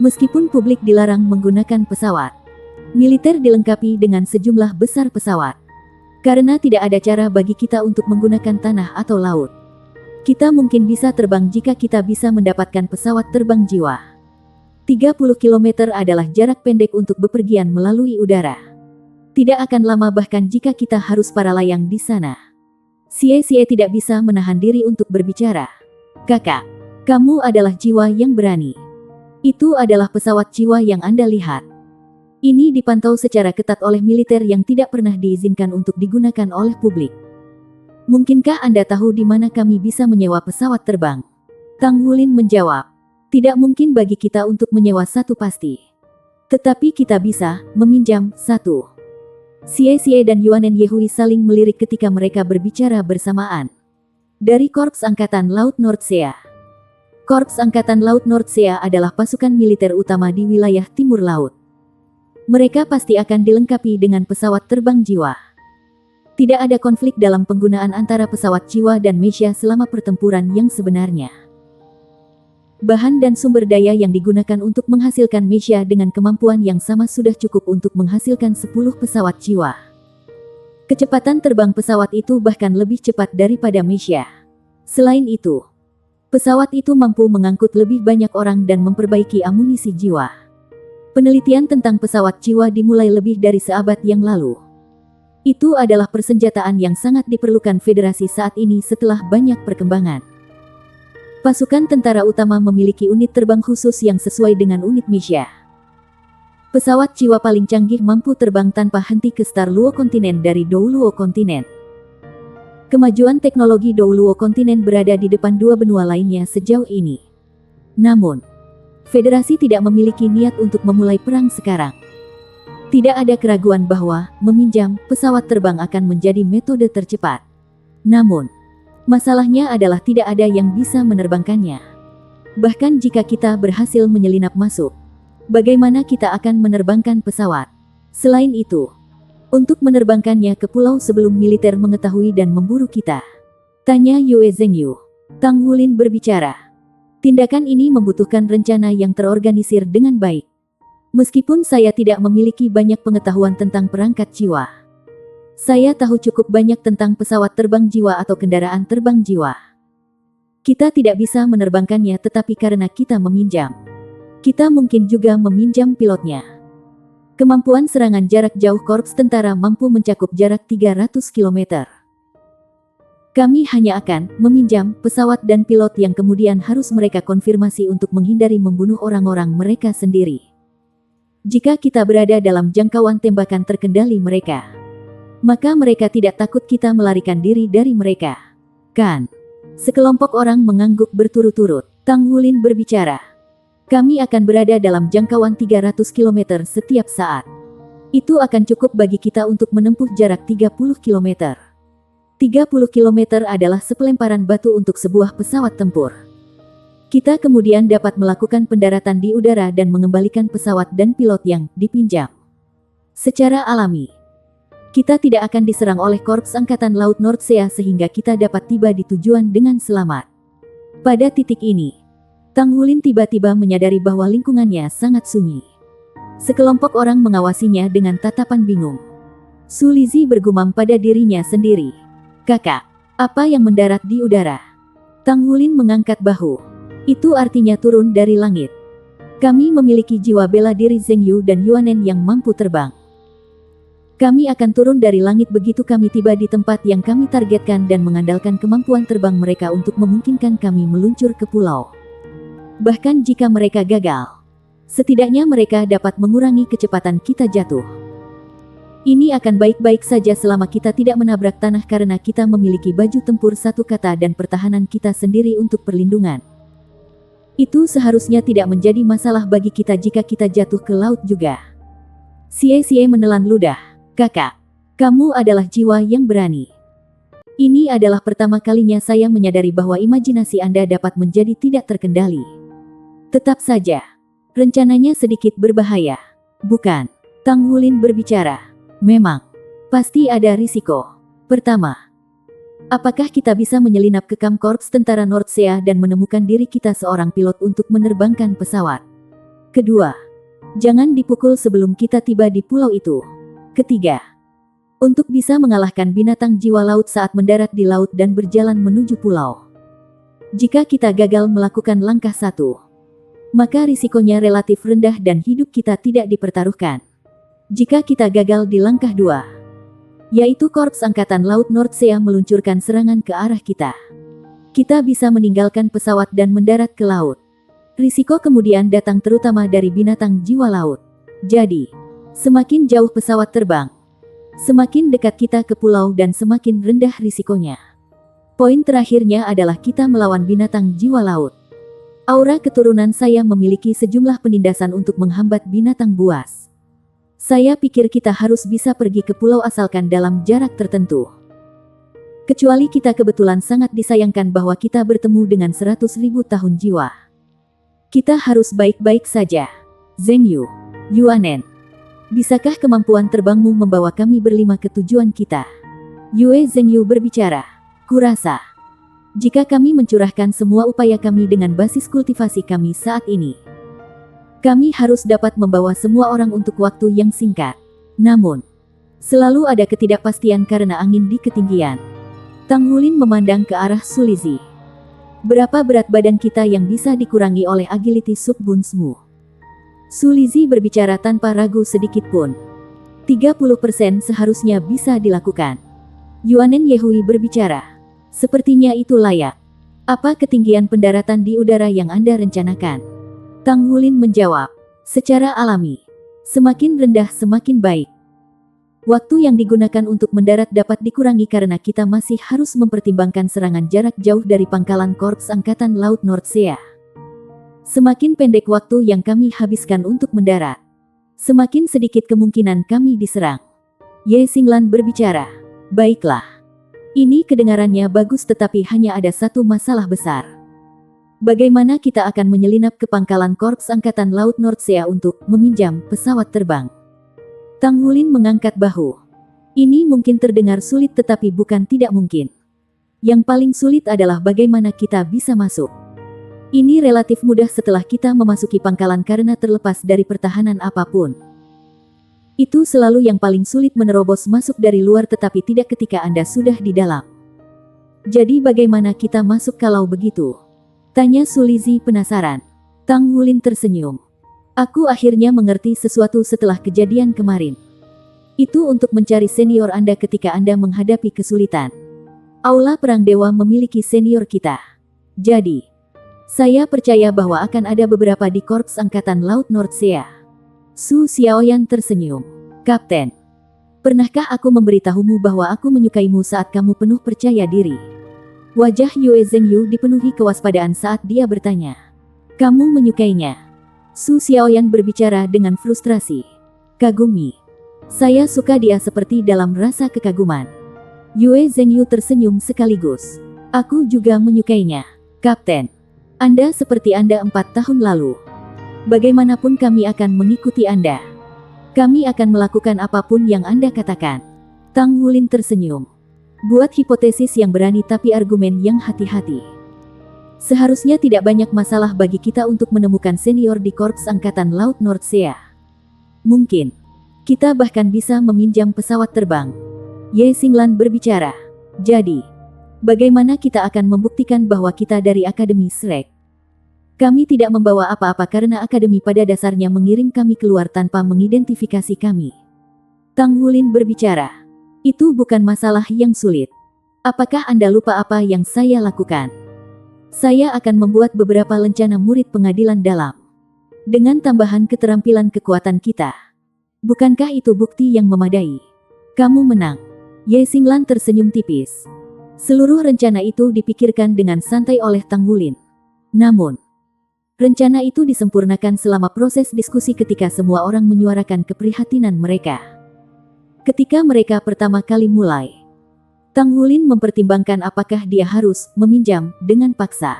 Meskipun publik dilarang menggunakan pesawat, militer dilengkapi dengan sejumlah besar pesawat. Karena tidak ada cara bagi kita untuk menggunakan tanah atau laut. Kita mungkin bisa terbang jika kita bisa mendapatkan pesawat terbang jiwa. 30 km adalah jarak pendek untuk bepergian melalui udara. Tidak akan lama bahkan jika kita harus para layang di sana. Xie tidak bisa menahan diri untuk berbicara. Kakak, kamu adalah jiwa yang berani. Itu adalah pesawat jiwa yang Anda lihat. Ini dipantau secara ketat oleh militer yang tidak pernah diizinkan untuk digunakan oleh publik. Mungkinkah Anda tahu di mana kami bisa menyewa pesawat terbang? Tang Wulin menjawab. Tidak mungkin bagi kita untuk menyewa satu pasti. Tetapi kita bisa meminjam satu. Xie dan Yuanen Yehui saling melirik ketika mereka berbicara bersamaan. Dari Korps Angkatan Laut Nordsea. Korps Angkatan Laut Nordsea adalah pasukan militer utama di wilayah timur laut. Mereka pasti akan dilengkapi dengan pesawat terbang jiwa. Tidak ada konflik dalam penggunaan antara pesawat jiwa dan Meisha selama pertempuran yang sebenarnya. Bahan dan sumber daya yang digunakan untuk menghasilkan Meisha dengan kemampuan yang sama sudah cukup untuk menghasilkan 10 pesawat jiwa. Kecepatan terbang pesawat itu bahkan lebih cepat daripada Meisha. Selain itu, pesawat itu mampu mengangkut lebih banyak orang dan memperbaiki amunisi jiwa. Penelitian tentang pesawat jiwa dimulai lebih dari seabad yang lalu. Itu adalah persenjataan yang sangat diperlukan Federasi saat ini setelah banyak perkembangan. Pasukan tentara utama memiliki unit terbang khusus yang sesuai dengan unit Misha. Pesawat jiwa paling canggih mampu terbang tanpa henti ke Star Luo kontinen dari Dou Luo kontinen. Kemajuan teknologi Dou Luo kontinen berada di depan dua benua lainnya sejauh ini. Namun, Federasi tidak memiliki niat untuk memulai perang sekarang. Tidak ada keraguan bahwa meminjam pesawat terbang akan menjadi metode tercepat. Namun, masalahnya adalah tidak ada yang bisa menerbangkannya. Bahkan jika kita berhasil menyelinap masuk, bagaimana kita akan menerbangkan pesawat? Selain itu, untuk menerbangkannya ke pulau sebelum militer mengetahui dan memburu kita. Tanya Yue Zhengyu. Tang Wulin berbicara. Tindakan ini membutuhkan rencana yang terorganisir dengan baik. Meskipun saya tidak memiliki banyak pengetahuan tentang perangkat jiwa, saya tahu cukup banyak tentang pesawat terbang jiwa atau kendaraan terbang jiwa. Kita tidak bisa menerbangkannya tetapi karena kita meminjam, kita mungkin juga meminjam pilotnya. Kemampuan serangan jarak jauh Korps Tentara mampu mencakup jarak 300 km. Kami hanya akan meminjam pesawat dan pilot yang kemudian harus mereka konfirmasi untuk menghindari membunuh orang-orang mereka sendiri. Jika kita berada dalam jangkauan tembakan terkendali mereka, maka mereka tidak takut kita melarikan diri dari mereka. Kan? Sekelompok orang mengangguk berturut-turut. Tang Wulin berbicara. Kami akan berada dalam jangkauan 300 km setiap saat. Itu akan cukup bagi kita untuk menempuh jarak 30 km. 30 km adalah sepelemparan batu untuk sebuah pesawat tempur. Kita kemudian dapat melakukan pendaratan di udara dan mengembalikan pesawat dan pilot yang dipinjam. Secara alami, kita tidak akan diserang oleh Korps Angkatan Laut Nordsea sehingga kita dapat tiba di tujuan dengan selamat. Pada titik ini, Tang Wulin tiba-tiba menyadari bahwa lingkungannya sangat sunyi. Sekelompok orang mengawasinya dengan tatapan bingung. Su Lizhi bergumam pada dirinya sendiri. Kakak, apa yang mendarat di udara? Tang Wulin mengangkat bahu. Itu artinya turun dari langit. Kami memiliki jiwa bela diri Zhengyu dan Yuanen yang mampu terbang. Kami akan turun dari langit begitu kami tiba di tempat yang kami targetkan dan mengandalkan kemampuan terbang mereka untuk memungkinkan kami meluncur ke pulau. Bahkan jika mereka gagal, setidaknya mereka dapat mengurangi kecepatan kita jatuh. Ini akan baik-baik saja selama kita tidak menabrak tanah karena kita memiliki baju tempur satu kata dan pertahanan kita sendiri untuk perlindungan. Itu seharusnya tidak menjadi masalah bagi kita jika kita jatuh ke laut juga. Xie menelan ludah. Kakak, kamu adalah jiwa yang berani. Ini adalah pertama kalinya saya menyadari bahwa imajinasi Anda dapat menjadi tidak terkendali. Tetap saja, rencananya sedikit berbahaya. Bukan? Tang Wulin berbicara. Memang, pasti ada risiko. Pertama, apakah kita bisa menyelinap ke kamp Korps Tentara Nordsea dan menemukan diri kita seorang pilot untuk menerbangkan pesawat? Kedua, jangan dipukul sebelum kita tiba di pulau itu. Ketiga, untuk bisa mengalahkan binatang jiwa laut saat mendarat di laut dan berjalan menuju pulau. Jika kita gagal melakukan langkah satu, maka risikonya relatif rendah dan hidup kita tidak dipertaruhkan. Jika kita gagal di langkah dua, yaitu Korps Angkatan Laut Nordsea meluncurkan serangan ke arah kita, kita bisa meninggalkan pesawat dan mendarat ke laut. Risiko kemudian datang terutama dari binatang jiwa laut. Jadi, semakin jauh pesawat terbang, semakin dekat kita ke pulau dan semakin rendah risikonya. Poin terakhirnya adalah kita melawan binatang jiwa laut. Aura keturunan saya memiliki sejumlah penindasan untuk menghambat binatang buas. Saya pikir kita harus bisa pergi ke pulau asalkan dalam jarak tertentu. Kecuali kita kebetulan sangat disayangkan bahwa kita bertemu dengan 100.000 tahun jiwa. Kita harus baik-baik saja. Zhengyu, Yuanen, bisakah kemampuan terbangmu membawa kami berlima ke tujuan kita? Yue Zhengyu berbicara. Kurasa, jika kami mencurahkan semua upaya kami dengan basis kultivasi kami saat ini, kami harus dapat membawa semua orang untuk waktu yang singkat. Namun, selalu ada ketidakpastian karena angin di ketinggian. Tang Wulin memandang ke arah Su Lizhi. Berapa berat badan kita yang bisa dikurangi oleh agility sub-bunsmu? Su Lizhi berbicara tanpa ragu sedikit pun. 30% seharusnya bisa dilakukan. Yuanen Yehui berbicara. Sepertinya itu layak. Apa ketinggian pendaratan di udara yang Anda rencanakan? Tang Wulin menjawab. Secara alami. Semakin rendah semakin baik. Waktu yang digunakan untuk mendarat dapat dikurangi karena kita masih harus mempertimbangkan serangan jarak jauh dari pangkalan Korps Angkatan Laut Nordsea. Semakin pendek waktu yang kami habiskan untuk mendarat, semakin sedikit kemungkinan kami diserang. Ye Xinglan berbicara. Baiklah. Ini kedengarannya bagus tetapi hanya ada satu masalah besar. Bagaimana kita akan menyelinap ke pangkalan Korps Angkatan Laut Nordsea untuk meminjam pesawat terbang? Tang Wulin mengangkat bahu. Ini mungkin terdengar sulit tetapi bukan tidak mungkin. Yang paling sulit adalah bagaimana kita bisa masuk. Ini relatif mudah setelah kita memasuki pangkalan karena terlepas dari pertahanan apapun. Itu selalu yang paling sulit menerobos masuk dari luar tetapi tidak ketika Anda sudah di dalam. Jadi bagaimana kita masuk kalau begitu? Tanya Sulizi penasaran. Tang Wulin tersenyum. Aku akhirnya mengerti sesuatu setelah kejadian kemarin. Itu untuk mencari senior Anda ketika Anda menghadapi kesulitan. Aula Perang Dewa memiliki senior kita. Jadi, saya percaya bahwa akan ada beberapa di Korps Angkatan Laut Nordsea. Su Xiaoyan tersenyum. Kapten, pernahkah aku memberitahumu bahwa aku menyukaimu saat kamu penuh percaya diri? Wajah Yue Zhengyu dipenuhi kewaspadaan saat dia bertanya. Kamu menyukainya? Su Xiaoyan berbicara dengan frustrasi. Kagumi. Saya suka dia seperti dalam rasa kekaguman. Yue Zhengyu tersenyum sekaligus. Aku juga menyukainya. Kapten, Anda seperti Anda 4 tahun lalu. Bagaimanapun kami akan mengikuti Anda. Kami akan melakukan apapun yang Anda katakan. Tang Wulin tersenyum. Buat hipotesis yang berani tapi argumen yang hati-hati. Seharusnya tidak banyak masalah bagi kita untuk menemukan senior di Korps Angkatan Laut Nordsea. Mungkin kita bahkan bisa meminjam pesawat terbang. Ye Xinglan berbicara. Jadi, bagaimana kita akan membuktikan bahwa kita dari Akademi Shrek? Kami tidak membawa apa-apa karena Akademi pada dasarnya mengirim kami keluar tanpa mengidentifikasi kami. Tang Wulin berbicara. Itu bukan masalah yang sulit. Apakah Anda lupa apa yang saya lakukan? Saya akan membuat beberapa lencana murid pengadilan dalam. Dengan tambahan keterampilan kekuatan kita. Bukankah itu bukti yang memadai? Kamu menang. Ye Xinglan tersenyum tipis. Seluruh rencana itu dipikirkan dengan santai oleh Tang Wulin. Namun, rencana itu disempurnakan selama proses diskusi ketika semua orang menyuarakan keprihatinan mereka. Ketika mereka pertama kali mulai, Tang Wulin mempertimbangkan apakah dia harus meminjam dengan paksa.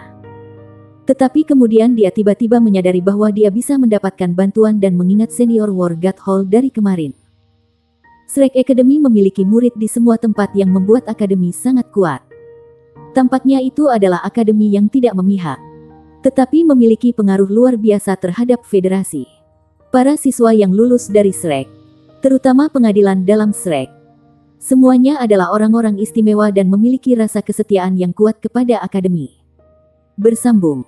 Tetapi kemudian dia tiba-tiba menyadari bahwa dia bisa mendapatkan bantuan dan mengingat senior War God Hall dari kemarin. Shrek Academy memiliki murid di semua tempat yang membuat akademi sangat kuat. Tampaknya itu adalah akademi yang tidak memihak, tetapi memiliki pengaruh luar biasa terhadap federasi. Para siswa yang lulus dari Shrek, terutama pengadilan dalam Shrek, semuanya adalah orang-orang istimewa dan memiliki rasa kesetiaan yang kuat kepada akademi. Bersambung.